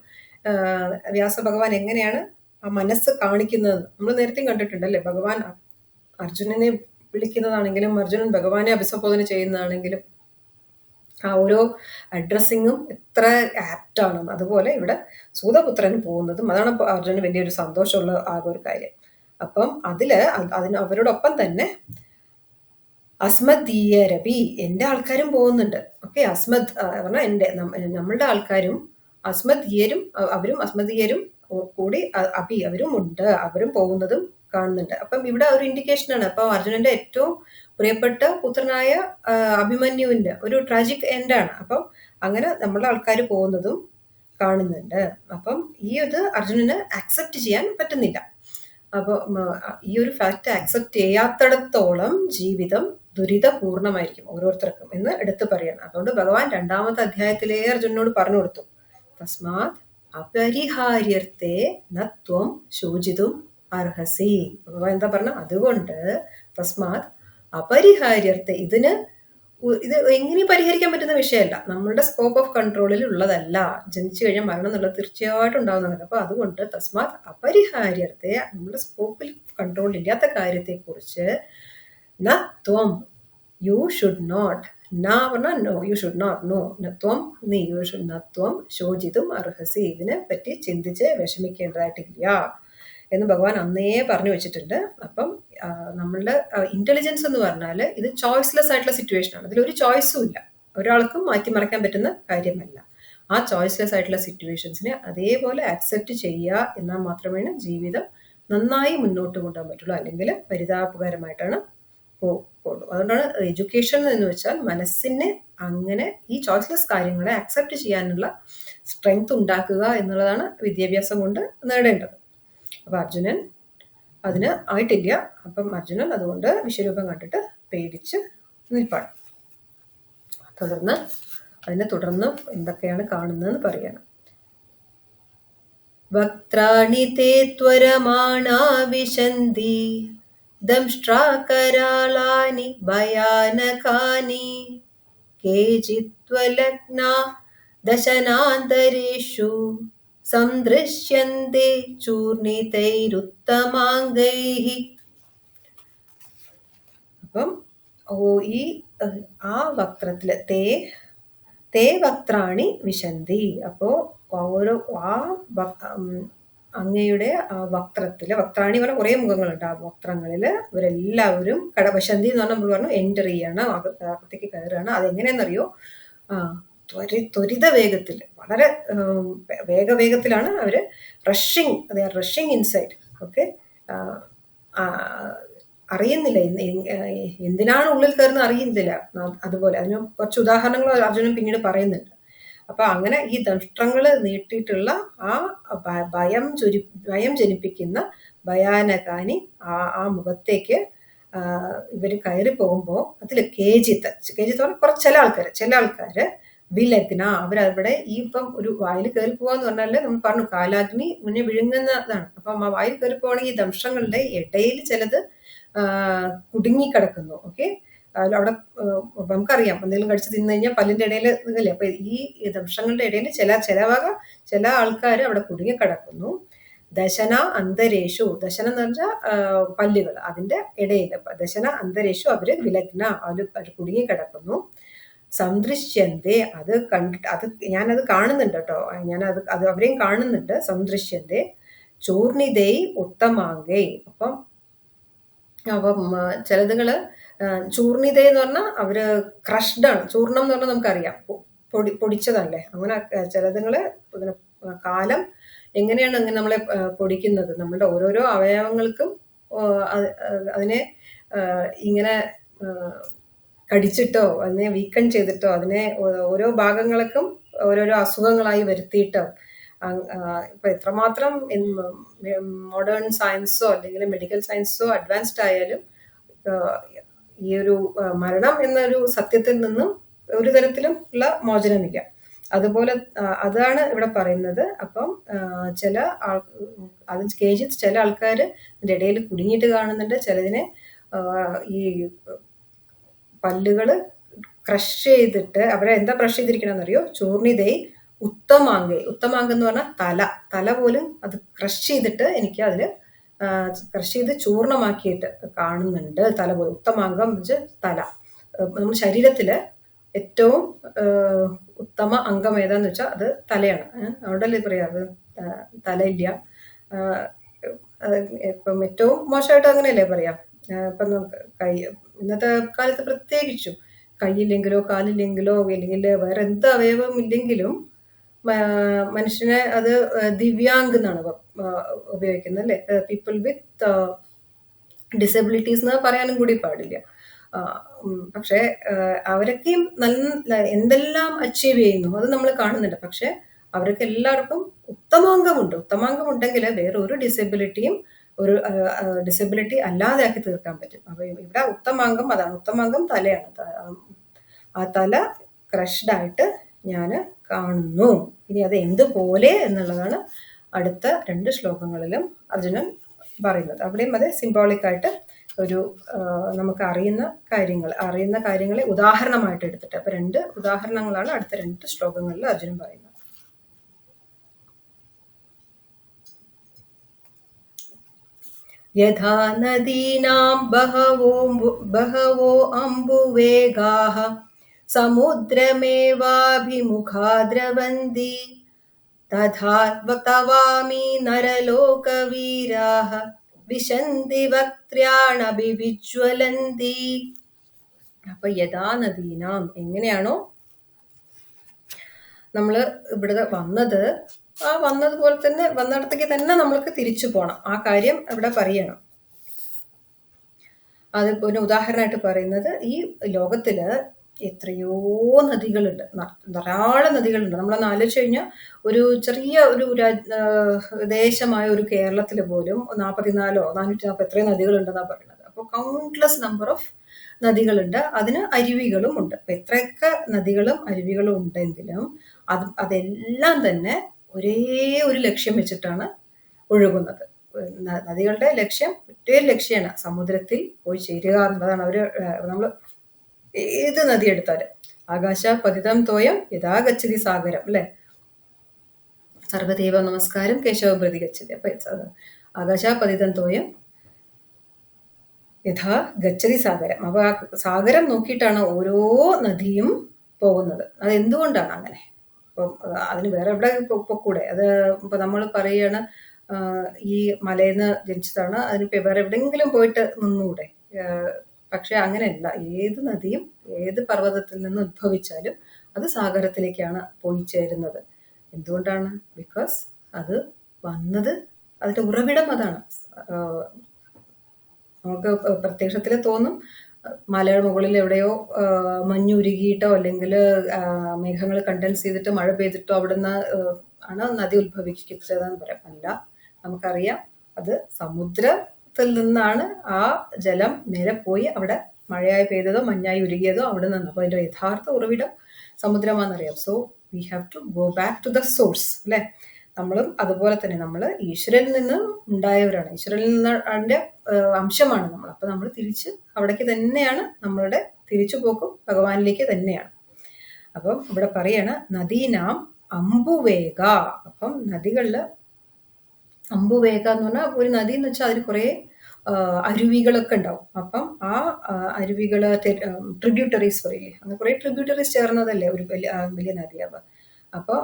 വ്യാസഭഗവാൻ എങ്ങനെയാണ് ആ മനസ്സ് കാണിക്കുന്നത് നമ്മൾ നേരത്തെയും കണ്ടിട്ടുണ്ടല്ലേ. ഭഗവാൻ അർജുനനെ വിളിക്കുന്നതാണെങ്കിലും അർജുനൻ ഭഗവാനെ അഭിസംബോധന ചെയ്യുന്നതാണെങ്കിലും ആ ഓരോ അഡ്രസ്സിങ്ങും എത്ര ആപ്റ്റാണ്. അതുപോലെ ഇവിടെ സൂതപുത്രൻ പോകുന്നതും അതാണ് അർജുനന് വലിയൊരു സന്തോഷമുള്ള ആകെ ഒരു കാര്യം. അപ്പം അവരോടൊപ്പം തന്നെ അസ്മദീയരപി, എൻ്റെ ആൾക്കാരും പോകുന്നുണ്ട്. ഓക്കെ, അസ്മദ് പറഞ്ഞാൽ നമ്മളുടെ ആൾക്കാരും അസ്മദീയരും കൂടി അവരും ഉണ്ട്, അവരും പോകുന്നതും കാണുന്നുണ്ട്. അപ്പം ഇവിടെ ഒരു ഇൻഡിക്കേഷനാണ്. അപ്പം അർജുനന്റെ ഏറ്റവും പ്രിയപ്പെട്ട പുത്രനായ അഭിമന്യുവിന്റെ ഒരു ട്രാജിക് എൻഡാണ്. അപ്പം അങ്ങനെ നമ്മളുടെ ആൾക്കാർ പോകുന്നതും കാണുന്നുണ്ട്. അപ്പം ഈ ഇത് അർജുനന് ആക്സെപ്റ്റ് ചെയ്യാൻ പറ്റുന്നില്ല. അപ്പോൾ ഈ ഒരു ഫാക്ട് ആക്സെപ്റ്റ് ചെയ്യാത്തിടത്തോളം ജീവിതം ദുരിതപൂർണമായിരിക്കും ഓരോരുത്തർക്കും എന്ന് എടുത്തു പറയണം. അതുകൊണ്ട് ഭഗവാൻ 2ാമത്തെ അധ്യായത്തിലേ അർജുനനോട് പറഞ്ഞു കൊടുത്തു, തസ്മാത് അപരിഹാര്യത്തെ നത്വം ശോചിതും അർഹസി. ഭഗവാൻ എന്താ പറഞ്ഞ, അതുകൊണ്ട് തസ്മാത് അപരിഹാര്യത്തെ, ഇത് എങ്ങനെ പരിഹരിക്കാൻ പറ്റുന്ന വിഷയമല്ല, നമ്മളുടെ സ്കോപ്പ് ഓഫ് കൺട്രോളിൽ ഉള്ളതല്ല. ജനിച്ചു കഴിഞ്ഞാൽ മരണം എന്നുള്ളത് തീർച്ചയായിട്ടും ഉണ്ടാവുന്നതാണ്. അപ്പൊ അതുകൊണ്ട് തസ്മാത് അപരിഹാര്യത്തെ, നമ്മുടെ സ്കോപ്പിൽ കൺട്രോൾ ഇല്ലാത്ത കാര്യത്തെ കുറിച്ച് ത്വം you should not, no you should not, ത്വം ശോചിതും അർഹസി, ഇതിനെ പറ്റി ചിന്തിച്ച് വിഷമിക്കേണ്ടതായിട്ടില്ല എന്ന് ഭഗവാൻ അന്നേ പറഞ്ഞു വെച്ചിട്ടുണ്ട്. അപ്പം നമ്മളുടെ ഇന്റലിജൻസ് എന്ന് പറഞ്ഞാൽ ഇത് ചോയ്സ്ലെസ് ആയിട്ടുള്ള സിറ്റുവേഷനാണ്. ഇതിലൊരു ചോയ്സും ഇല്ല, ഒരാൾക്കും മാറ്റിമറിക്കാൻ പറ്റുന്ന കാര്യമല്ല. ആ ചോയ്സ്ലെസ് ആയിട്ടുള്ള സിറ്റുവേഷൻസിനെ അതേപോലെ ആക്സെപ്റ്റ് ചെയ്യുക എന്നാൽ മാത്രമേ ജീവിതം നന്നായി മുന്നോട്ട് കൊണ്ടുപോകാൻ പറ്റുള്ളൂ. അല്ലെങ്കിൽ പരിതാപകരമായിട്ടാണ് പോകുള്ളൂ. അതുകൊണ്ടാണ് എഡ്യൂക്കേഷൻ എന്ന് വെച്ചാൽ മനസ്സിനെ അങ്ങനെ ഈ ചോയ്സ്ലെസ് കാര്യങ്ങളെ ആക്സെപ്റ്റ് ചെയ്യാനുള്ള സ്ട്രെങ്ത് ഉണ്ടാക്കുക എന്നുള്ളതാണ് വിദ്യാഭ്യാസം കൊണ്ട് നേടേണ്ടത്. അപ്പൊ അർജുനൻ അതിന് ആയിട്ടില്ല. അപ്പം അർജുനൻ അതുകൊണ്ട് വിശ്വരൂപം കണ്ടിട്ട് പേടിച്ച് നിൽപ്പാണ്. തുടർന്ന് എന്തൊക്കെയാണ് കാണുന്നതെന്ന് പറയാണ്. വക്ത്രാണി തേ ത്വരമാണാ വിശന്തി ദംഷ്ട്രാകരാളാനി ഭയാനകാനി കേചിത്വലഗ്നാ ദശനാന്തരേഷു സംദൃശ്യന്തെ ചൂർണിതൈരുത്തമാംഗൈഃ. അപ്പം ഈ ആ വക്രത്തില് തേ വക്ത്രാണി വിശന്തി. അപ്പോ ഓരോ അങ്ങയുടെ വക്ത്രത്തില്, വക്ത്രാണി പറഞ്ഞ കുറെ മുഖങ്ങളുണ്ട്, ആ വക്ത്രങ്ങളില് ഇവരെല്ലാവരും വിശന്തി എന്ന് പറഞ്ഞാൽ നമ്മൾ പറഞ്ഞു എൻ്റർ ചെയ്യാണ്, അകത്തേക്ക് കയറുകയാണ്. അതെങ്ങനെയാണെന്നറിയോ? ത്വരിത വേഗത്തിൽ, വളരെ വേഗത്തിലാണ് അവര് റഷിങ് ഇൻസൈഡ്. ഓക്കെ, അറിയുന്നില്ല എന്തിനാണ് ഉള്ളിൽ കയറുന്ന അറിയുന്നില്ല. അതുപോലെ അതിന് കുറച്ച് ഉദാഹരണങ്ങൾ അർജുനൻ പിന്നീട് പറയുന്നുണ്ട്. അപ്പൊ അങ്ങനെ ഈ ദംഷ്ട്രങ്ങൾ നീട്ടിയിട്ടുള്ള ആ ഭയം ജനിപ്പിക്കുന്ന ഭയാനകാനി ആ മുഖത്തേക്ക് ഇവര് കയറി പോകുമ്പോൾ അതിൽ കേജിത്ത് പറഞ്ഞാൽ കുറച്ച് ചില ആൾക്കാര് വിലഗ്ന, അവരവിടെ ഈ ഇപ്പം ഒരു വായിൽ കയറി പോവാന്ന് പറഞ്ഞാല് നമ്മൾ പറഞ്ഞു കാലാഗ്നി മുന്നേ വിഴുങ്ങുന്നതാണ്. അപ്പം ആ വായിൽ കയറി പോവാണെങ്കിൽ ഈ ദംഷ്ട്രങ്ങളുടെ ഇടയിൽ ചിലത് കുടുങ്ങിക്കിടക്കുന്നു. ഓക്കെ, അവിടെ നമുക്കറിയാം എന്തെങ്കിലും കടിച്ച് തിന്നു കഴിഞ്ഞാൽ പല്ലിന്റെ ഇടയിൽ അല്ലേ. അപ്പൊ ഈ ദംഷ്ട്രങ്ങളുടെ ഇടയിൽ ചില ആൾക്കാർ അവിടെ കുടുങ്ങിക്കിടക്കുന്നു. ദശന അന്തരേഷു, ദശന എന്ന് പറഞ്ഞാൽ പല്ലുകൾ, അതിന്റെ ഇടയിൽ ദശന അന്തരേഷു അവര് വിലഗ്ന, അത് കുടുങ്ങിക്കിടക്കുന്നു. സംദൃശ്യന്തേ, അത് കണ്ടിട്ട് ഞാനത് കാണുന്നുണ്ട് കേട്ടോ, അത് അവരെയും കാണുന്നുണ്ട്. സംദൃശ്യന്തേ ചൂർണിതൈ ഉത്തമാംഗൈ. അപ്പം ചിലതുകള് ചൂർണിത എന്ന് പറഞ്ഞാൽ അവര് ക്രഷ്ഡാണ്. ചൂർണം എന്ന് പറഞ്ഞാൽ നമുക്കറിയാം പൊടിച്ചതല്ലേ. അങ്ങനെ ചിലതുങ്ങള് കാലം എങ്ങനെയാണ് അങ്ങനെ നമ്മളെ പൊടിക്കുന്നത്, നമ്മളുടെ ഓരോരോ അവയവങ്ങൾക്കും അതിനെ ഇങ്ങനെ കടിച്ചിട്ടോ അതിനെ വീക്കൺ ചെയ്തിട്ടോ അതിനെ ഓരോ ഭാഗങ്ങൾക്കും ഓരോരോ അസുഖങ്ങളായി വരുത്തിയിട്ടോ, ഇപ്പൊ എത്രമാത്രം മോഡേൺ സയൻസോ അല്ലെങ്കിൽ മെഡിക്കൽ സയൻസോ അഡ്വാൻസ്ഡ് ആയാലും ഈ ഒരു മരണം എന്നൊരു സത്യത്തിൽ നിന്നും ഒരു തരത്തിലും ഉള്ള മോചനമില്ല. അതുപോലെ അതാണ് ഇവിടെ പറയുന്നത്. അപ്പം ചില ആൾക്കാര് ഇതിന്റെ ഇടയിൽ കുടുങ്ങിയിട്ട് കാണുന്നുണ്ട്. ചിലതിനെ ഈ പല്ലുകള് ക്രഷ് ചെയ്തിട്ട് അവരെ എന്താ ക്രഷ് ചെയ്തിരിക്കണമെന്നറിയോ? ചൂർണിതൈ ഉത്തമാംഗൈ. ഉത്തമാംഗം എന്ന് പറഞ്ഞാൽ തല പോലും അത് ക്രഷ് ചെയ്തിട്ട് എനിക്ക് അതില് ക്രഷ് ചെയ്ത് ചൂർണമാക്കിയിട്ട് കാണുന്നുണ്ട്. തല പോലും ഉത്തമാംഗം വെച്ച് തല. നമ്മുടെ ശരീരത്തില് ഏറ്റവും ഉത്തമ അംഗം ഏതാന്ന് വെച്ചാൽ അത് തലയാണ്. അതുകൊണ്ടല്ലേ പറയാറ് തലയില്ല. ഇപ്പം ഏറ്റവും മോശമായിട്ട് അങ്ങനെയല്ലേ പറയാം. ഇപ്പം ഇന്നത്തെ കാലത്ത് പ്രത്യേകിച്ചും കൈയില്ലെങ്കിലോ കാലില്ലെങ്കിലോ അല്ലെങ്കിൽ വേറെ എന്ത് അവയവം ഇല്ലെങ്കിലും മനുഷ്യനെ അത് ദിവ്യാംഗ് എന്നാണ് ഉപയോഗിക്കുന്നത് അല്ലേ. പീപ്പിൾ വിത്ത് ഡിസബിലിറ്റീസ് എന്ന് പറയാനും കൂടി പാടില്ല. പക്ഷെ അവരൊക്കെയും എന്തെല്ലാം അച്ചീവ് ചെയ്യുന്നു അത് നമ്മൾ കാണുന്നുണ്ട്. പക്ഷെ അവർക്ക് എല്ലാവർക്കും ഉത്തമാംഗമുണ്ട്. ഉത്തമാംഗം ഉണ്ടെങ്കിൽ വേറെ ഒരു ഡിസബിലിറ്റിയും ഒരു ഡിസബിലിറ്റി അല്ലാതെ ആക്കി തീർക്കാൻ പറ്റും. അപ്പൊ ഇവിടെ ഉത്തമാംഗം അതാണ്. ഉത്തമാംഗം തലയാണ്. ആ തല ക്രഷ്ഡ് ആയിട്ട് ഞാൻ കാണുന്നു. ഇനി അത് എന്തുപോലെ എന്നുള്ളതാണ് അടുത്ത 2 ശ്ലോകങ്ങളിലും അർജുനൻ പറയുന്നത്. അവിടെയും അത് സിംബോളിക് ആയിട്ട് ഒരു നമുക്ക് അറിയുന്ന കാര്യങ്ങളെ ഉദാഹരണമായിട്ട് എടുത്തിട്ട്, അപ്പൊ 2 ഉദാഹരണങ്ങളാണ് അടുത്ത 2 ശ്ലോകങ്ങളിൽ അർജുനൻ പറയുന്നത്. യഥാ നദീനാം ബഹവോ അംബുവേഗാഃ സമുദ്രമേവാഭിമുഖാ ദ്രവന്തി തഥാ തവാമി നരലോകവീരാഃ വിശന്തി വക്ത്ര്യാണഭിവിജ്വലന്തി. അപ്പൊ യഥാ നദീനാം, എങ്ങനെയാണോ നമ്മള് ഇവിടെ വന്നതുപോലെ തന്നെ വന്നിടത്തേക്ക് തന്നെ നമ്മൾക്ക് തിരിച്ചു പോകണം. ആ കാര്യം ഇവിടെ പറയണം. അതിപ്പോ ഒരു ഉദാഹരണമായിട്ട് പറയുന്നത്, ഈ ലോകത്തില് എത്രയോ നദികളുണ്ട്, ധാരാളം നദികളുണ്ട്. നമ്മളൊന്ന് ആലോചിച്ച് കഴിഞ്ഞാൽ ഒരു ചെറിയ ഒരു ദേശമായ ഒരു കേരളത്തിൽ പോലും 440 എത്രയോ നദികളുണ്ടെന്നാണ് പറയുന്നത്. അപ്പോൾ കൗണ്ട്ലെസ് നമ്പർ ഓഫ് നദികളുണ്ട്. അതിന് അരുവികളും ഉണ്ട്. അപ്പൊ എത്രയൊക്കെ നദികളും അരുവികളും ഉണ്ടെങ്കിലും അതെല്ലാം തന്നെ ഒരേ ഒരു ലക്ഷ്യം വെച്ചിട്ടാണ് ഒഴുകുന്നത്. നദികളുടെ ലക്ഷ്യം ഒറ്റേ ലക്ഷ്യമാണ്, സമുദ്രത്തിൽ പോയി ചേരുക എന്നുള്ളതാണ്. നമ്മൾ ഏത് നദി എടുത്താലും ആകാശ പതിതം തോയം യഥാ ഗച്ഛതി സാഗരം അല്ലെ, സർവദേവ നമസ്കാരം കേശവ പ്രതി ഗച്ഛതി. അപ്പൊ ആകാശ പതിതം തോയം യഥാ ഗച്ഛതി സാഗരം. അപ്പൊ ആ സാഗരം നോക്കിയിട്ടാണ് ഓരോ നദിയും പോകുന്നത്. അത് എന്തുകൊണ്ടാണ് അങ്ങനെ? ഇപ്പം അതിന് വേറെ എവിടെ പൊക്കൂടെ? അത് ഇപ്പൊ നമ്മൾ പറയാണ് ഈ മലയിന്ന് ജനിച്ചതാണ്, അതിനിപ്പോ വേറെ എവിടെയെങ്കിലും പോയിട്ട് നിന്നൂടെ? പക്ഷെ അങ്ങനെയല്ല. ഏത് നദിയും ഏത് പർവ്വതത്തിൽ നിന്ന് ഉദ്ഭവിച്ചാലും അത് സാഗരത്തിലേക്കാണ് പോയി ചേരുന്നത്. എന്തുകൊണ്ടാണ്? ബിക്കോസ് അത് വന്നത്, അതിന്റെ ഉറവിടം അതാണ്. നമുക്ക് പ്രത്യക്ഷത്തിൽ തോന്നും മലയുടെ മുകളിൽ എവിടെയോ മഞ്ഞുരുകിയിട്ടോ അല്ലെങ്കിൽ മേഘങ്ങൾ കണ്ടൻസ് ചെയ്തിട്ട് മഴ പെയ്തിട്ടോ അവിടുന്ന് ആണ് നദി ഉത്ഭവിച്ചതെന്ന് പറയാം. അല്ല, നമുക്കറിയാം അത് സമുദ്രത്തിൽ നിന്നാണ് ആ ജലം നേരെ പോയി അവിടെ മഴയായി പെയ്തതോ മഞ്ഞായി ഉരുകിയതോ അവിടെ നിന്ന്. അപ്പോൾ അതിന്റെ യഥാർത്ഥ ഉറവിടം സമുദ്രമാണെന്നറിയാം. So we have to go back to the source അല്ലെ. നമ്മളും അതുപോലെ തന്നെ നമ്മൾ ഈശ്വരനിൽ നിന്ന് ഉണ്ടായവരാണ്, ഈശ്വരനിൽ നിന്നെ അംശമാണ് നമ്മൾ. അപ്പൊ നമ്മൾ തിരിച്ച് അവിടേക്ക് തന്നെയാണ്, നമ്മളുടെ തിരിച്ചു പോക്കും ഭഗവാനിലേക്ക് തന്നെയാണ്. അപ്പം ഇവിടെ പറയാണ് നദീനാം അമ്പുവേഗ. അപ്പം നദികളില് അമ്പുവേഗ എന്ന് പറഞ്ഞാൽ, ഒരു നദി എന്ന് വെച്ചാൽ അതിന് കുറെ അരുവികളൊക്കെ ഉണ്ടാവും. അപ്പം ആ അരുവികള് ട്രിബ്യൂട്ടറീസ് പറയില്ലേ, അങ്ങനെ കുറെ ട്രിബ്യൂട്ടറീസ് ചേർന്നതല്ലേ ഒരു വലിയ നദിയാവുക. അപ്പോൾ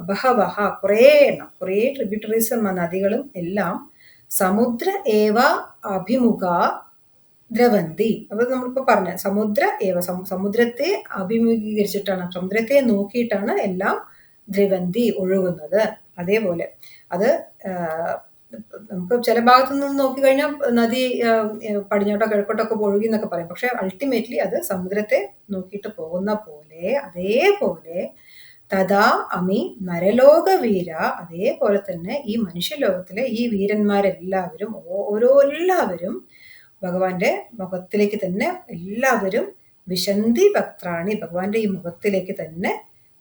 ബഹവഹ കുറേ എണ്ണം, കുറേ ട്രിബ്യൂട്ടറീസ് നദികളും എല്ലാം സമുദ്ര ഏവ അഭിമുഖ ദ്രവന്തി. അപ്പൊ നമ്മളിപ്പോ പറഞ്ഞ സമുദ്ര ഏവ, സമുദ്രത്തെ അഭിമുഖീകരിച്ചിട്ടാണ്, സമുദ്രത്തെ നോക്കിയിട്ടാണ് എല്ലാം ദ്രവന്തി ഒഴുകുന്നത്. അതേപോലെ അത് നമുക്ക് ചില ഭാഗത്തു നിന്ന് നോക്കിക്കഴിഞ്ഞാൽ നദി പടിഞ്ഞോട്ടോ കിഴക്കോട്ടോ ഒക്കെ ഒഴുകി എന്നൊക്കെ പറയും. പക്ഷെ അൾട്ടിമേറ്റ്ലി അത് സമുദ്രത്തെ നോക്കിയിട്ട് പോകുന്ന പോലെ, അതേപോലെ തഥാ അമി നരലോക വീര, അതേപോലെ തന്നെ ഈ മനുഷ്യലോകത്തിലെ ഈ വീരന്മാരെല്ലാവരും എല്ലാവരും ഭഗവാന്റെ മുഖത്തിലേക്ക് തന്നെ എല്ലാവരും വിശന്തി വക്ത്രാണി, ഭഗവാന്റെ ഈ മുഖത്തിലേക്ക് തന്നെ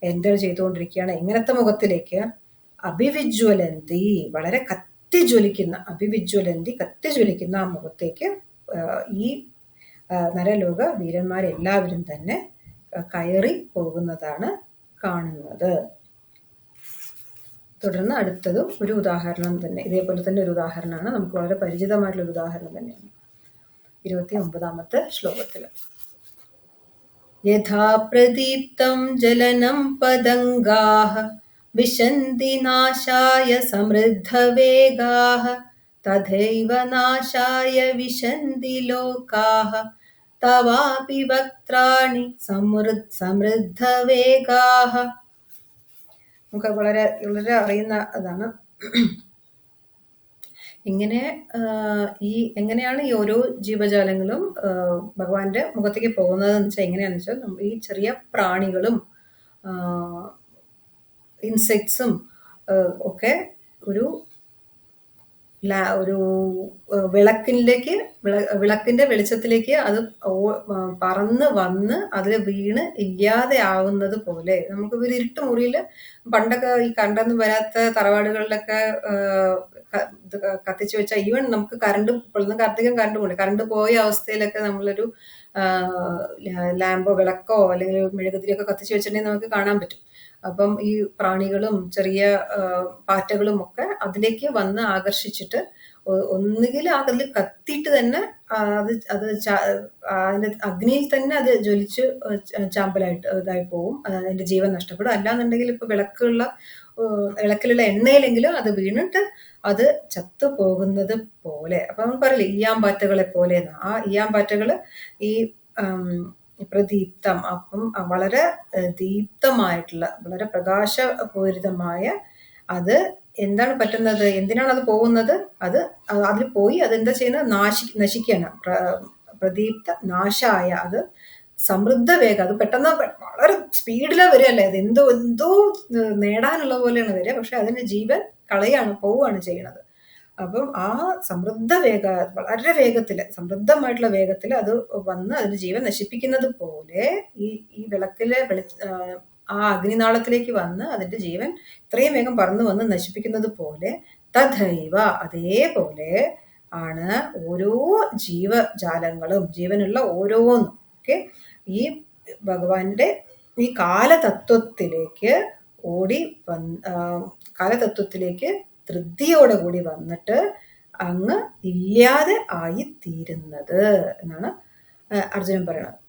എൻ്റർ ചെയ്തുകൊണ്ടിരിക്കുകയാണ്. എങ്ങനത്തെ മുഖത്തിലേക്ക്? അഭിവിജ്വലന്തി, വളരെ കത്തിജ്വലിക്കുന്ന, അഭിവിജ്വലന്തി കത്തിജ്വലിക്കുന്ന ആ മുഖത്തേക്ക് ഈ നരലോക വീരന്മാരെല്ലാവരും തന്നെ കയറി പോകുന്നതാണ് കാണുന്നത്. തുടർന്ന് അടുത്തതും ഒരു ഉദാഹരണം തന്നെ, ഇതേപോലെ തന്നെ ഒരു ഉദാഹരണമാണ്, നമുക്ക് വളരെ പരിചിതമായിട്ടുള്ള ഒരു ഉദാഹരണം തന്നെയാണ്. 29ാമത്തെ ശ്ലോകത്തിൽ യഥാ പ്രദീപ്തം ജലനം പതംഗാഃ വിശന്തി നാശായ സമൃദ്ധവേഗാഃ തഥൈവ നാശായ വിശന്തി ലോകാഃ തവാപി വക്ത്രാണി സമൃദ്ധവേഗാഃ. നമുക്ക് വളരെ വളരെ അറിയുന്ന അതാണ്. ഇങ്ങനെ എങ്ങനെയാണ് ഈ ഓരോ ജീവജാലങ്ങളും ഭഗവാന്റെ മുഖത്തേക്ക് പോകുന്നതെന്ന് വെച്ചാൽ എങ്ങനെയാണെന്ന് വെച്ചാൽ, ഈ ചെറിയ പ്രാണികളും ഇൻസെക്ട്സും ഒക്കെ ഒരു വിളക്കിന്റെ വെളിച്ചത്തിലേക്ക് അത് പറന്ന് വന്ന് അതിൽ വീണ് ഇല്ലാതെ ആവുന്നത് പോലെ, നമുക്ക് ഒരു ഇരുട്ട് മുറിയിൽ പണ്ടൊക്കെ ഈ കറണ്ടൊന്നും വരാത്ത തറവാടുകളിലൊക്കെ കത്തിച്ചു വെച്ചാൽ, ഈവൻ നമുക്ക് കറണ്ട് ഇപ്പോഴൊന്നും അധികം കറണ്ട് പോകില്ല, കറണ്ട് പോയ അവസ്ഥയിലൊക്കെ നമ്മളൊരു ലാമ്പോ വിളക്കോ അല്ലെങ്കിൽ മെഴുകുതിരിയൊക്കെ കത്തിച്ചു വെച്ചിട്ടുണ്ടെങ്കിൽ നമുക്ക് കാണാൻ പറ്റും. അപ്പം ഈ പ്രാണികളും ചെറിയ പാറ്റകളും ഒക്കെ അതിലേക്ക് വന്ന് ആകർഷിച്ചിട്ട് ഒന്നുകിൽ അതിൽ കത്തിയിട്ട് തന്നെ അതിന്റെ അഗ്നിയിൽ തന്നെ അത് ജ്വലിച്ച് ചാമ്പലായിട്ട് ഇതായി പോവും, അതിന്റെ ജീവൻ നഷ്ടപ്പെടും. അല്ലാന്നുണ്ടെങ്കിൽ ഇപ്പൊ വിളക്കിലുള്ള എണ്ണയിലെങ്കിലും അത് വീണിട്ട് അത് ചത്തു പോകുന്നത് പോലെ. അപ്പൊ നമ്മൾ പറയില്ലേ ഈയാമ്പാറ്റകളെ പോലെ. ആ ഈയാമ്പാറ്റകള് ഈ പ്രദീപ്തം, അപ്പം വളരെ ദീപ്തമായിട്ടുള്ള വളരെ പ്രകാശപൂരിതമായ, അത് എന്താണ് പറ്റുന്നത്, എന്തിനാണ് അത് പോകുന്നത്, അതിൽ പോയി അതെന്താ ചെയ്യുന്നത്, നശിക്കുകയാണ്. പ്രദീപ്ത നാശായ, അത് സമൃദ്ധ വേഗം, അത് പെട്ടെന്ന് വളരെ സ്പീഡിലാ വരികയല്ലേ, അത് എന്തോ നേടാനുള്ള പോലെയാണ് വരിക, പക്ഷെ അതിന്റെ ജീവൻ കളയാണ്, പോവുകയാണ് ചെയ്യണത്. അപ്പം ആ സമൃദ്ധ വളരെ വേഗത്തില്, സമൃദ്ധമായിട്ടുള്ള വേഗത്തില് അത് വന്ന് അതിന്റെ ജീവൻ നശിപ്പിക്കുന്നത് പോലെ ഈ വിളക്കിലെ ആ അഗ്നിനാളത്തിലേക്ക് വന്ന് അതിന്റെ ജീവൻ ഇത്രയും വേഗം പറന്നു വന്ന് നശിപ്പിക്കുന്നത് പോലെ തഥൈവ അതേപോലെ ആണ് ഓരോ ജീവജാലങ്ങളും ജീവനുള്ള ഓരോന്നും. ഓക്കെ, ഈ ഭഗവാന്റെ ഈ കാലതത്വത്തിലേക്ക് ഓടി കാലതത്വത്തിലേക്ക് ധൃതിയോടെ കൂടി വന്നിട്ട് അങ്ങ് ഇല്ലാതെ ആയി തീരുന്നത് എന്നാണ് അർജുനൻ പറയണത്.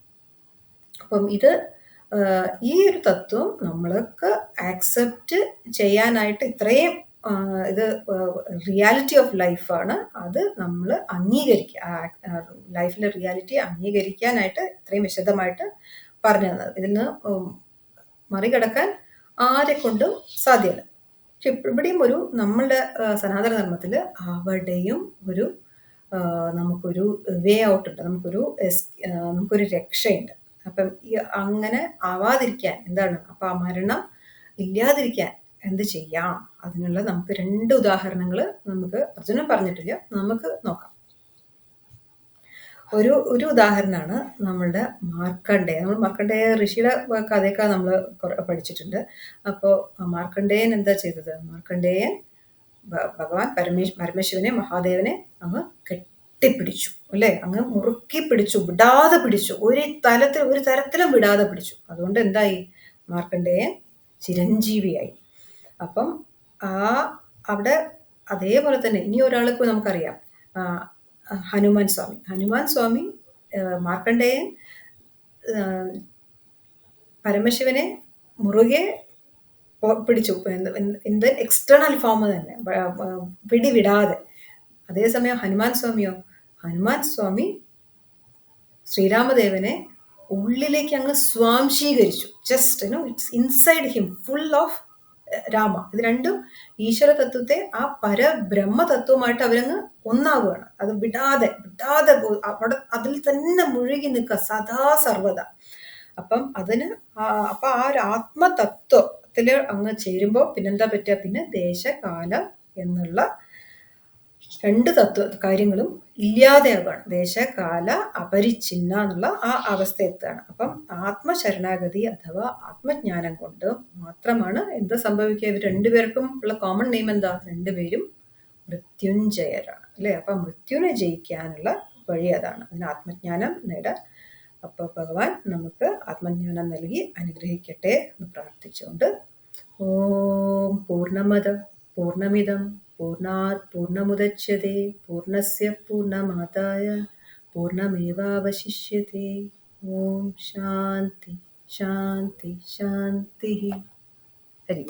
അപ്പം ഇത് ഈ ഒരു തത്വം നമ്മൾക്ക് ആക്സെപ്റ്റ് ചെയ്യാനായിട്ട് ഇത്രയും ഇത് റിയാലിറ്റി ഓഫ് ലൈഫാണ്. അത് നമ്മൾ അംഗീകരിക്കുക, ലൈഫിലെ റിയാലിറ്റി അംഗീകരിക്കാനായിട്ട് ഇത്രയും വിശദമായിട്ട് പറഞ്ഞു തന്നത്. ഇതിന് മറികടക്കാൻ ആരെ കൊണ്ടും സാധ്യമല്ല. പക്ഷെ ഇവിടെയും ഒരു നമ്മളുടെ സനാതന ധർമ്മത്തിൽ അവിടെയും ഒരു നമുക്കൊരു വേ ഔട്ട് ഉണ്ട്, നമുക്കൊരു രക്ഷയുണ്ട്. അപ്പം ഈ അങ്ങനെ ആവാതിരിക്കാൻ എന്താണ്, അപ്പം ആ മരണം ഇല്ലാതിരിക്കാൻ എന്ത് ചെയ്യാം? അതിനുള്ള നമുക്ക് 2 ഉദാഹരണങ്ങൾ നമുക്ക് അർജുനൻ പറഞ്ഞിട്ടില്ല, നമുക്ക് നോക്കാം. ഒരു ഉദാഹരണമാണ് നമ്മളുടെ മാർക്കണ്ഡേയൻ. നമ്മൾ മാർക്കണ്ഡേയ ഋഷിയുടെ കഥയൊക്കെ നമ്മൾ പഠിച്ചിട്ടുണ്ട്. അപ്പോൾ മാർക്കണ്ഡേയൻ എന്താ ചെയ്തത്? മാർക്കണ്ഡേയൻ ഭഗവാൻ പരമേശ്വരനെ, മഹാദേവനെ അങ്ങ് കെട്ടിപ്പിടിച്ചു, അല്ലേ? അങ്ങ് മുറുക്കി പിടിച്ചു, വിടാതെ പിടിച്ചു, ഒരു തരത്തിലും വിടാതെ പിടിച്ചു. അതുകൊണ്ട് എന്തായി? മാർക്കണ്ഡേയൻ ചിരഞ്ജീവിയായി. അപ്പം അവിടെ അതേപോലെ തന്നെ ഇനി ഒരാൾക്ക് നമുക്കറിയാം, ഹനുമാൻ സ്വാമി. മാർക്കണ്ഡേയൻ പരമശിവനെ മുറുകെ പിടിച്ചു, എന്ത് എക്സ്റ്റേണൽ ഫോം തന്നെ, പിടിവിടാതെ. അതേസമയം ഹനുമാൻ സ്വാമി ശ്രീരാമദേവനെ ഉള്ളിലേക്ക് അങ്ങ് സ്വാംശീകരിച്ചു. Just it's inside him, full of Rama. ഇത് രണ്ടും ഈശ്വര തത്വത്തെ ആ പരബ്രഹ്മ തത്വമായിട്ട് അവരങ്ങ് ഒന്നാവുകയാണ്. അത് വിടാതെ അവിടെ അതിൽ തന്നെ മുഴുകി നിൽക്കുക സദാ സർവദ. അപ്പം അപ്പൊ ആ ഒരു ആത്മതത്വത്തില് അങ്ങ് ചേരുമ്പോൾ പിന്നെന്താ പറ്റുക? പിന്നെ ദേശകാലം എന്നുള്ള 2 കാര്യങ്ങളും ഇല്ലാതെയാവുകയാണ്. ദേശകാല അപരിച്ഛിന്ന എന്നുള്ള ആ അവസ്ഥ എത്തുകയാണ്. അപ്പം ആത്മശരണാഗതി അഥവാ ആത്മജ്ഞാനം കൊണ്ട് മാത്രമാണ് എന്ത് സംഭവിക്കുക? ഇവർ 2 പേർക്കും ഉള്ള കോമൺ നെയിം എന്താ? 2 പേരും മൃത്യുഞ്ജയരാണ്, അല്ലേ? അപ്പം മൃത്യുവിനെ ജയിക്കാനുള്ള വഴി അതാണ്, അതിന് ആത്മജ്ഞാനം നേടാൻ. അപ്പോൾ ഭഗവാൻ നമുക്ക് ആത്മജ്ഞാനം നൽകി അനുഗ്രഹിക്കട്ടെ എന്ന് പ്രാർത്ഥിച്ചുകൊണ്ട് ഓം പൂർണ്ണമിദം പൂർണ്ണാത് പൂർണ്ണമുദച്യത്തെ പൂർണ്ണസ്യ പൂർണ്ണമാദായ പൂർണ്ണമേവാവശിഷ്യത്തെ. ഓം ശാന്തി ശാന്തി ശാന്തി. ഹരി.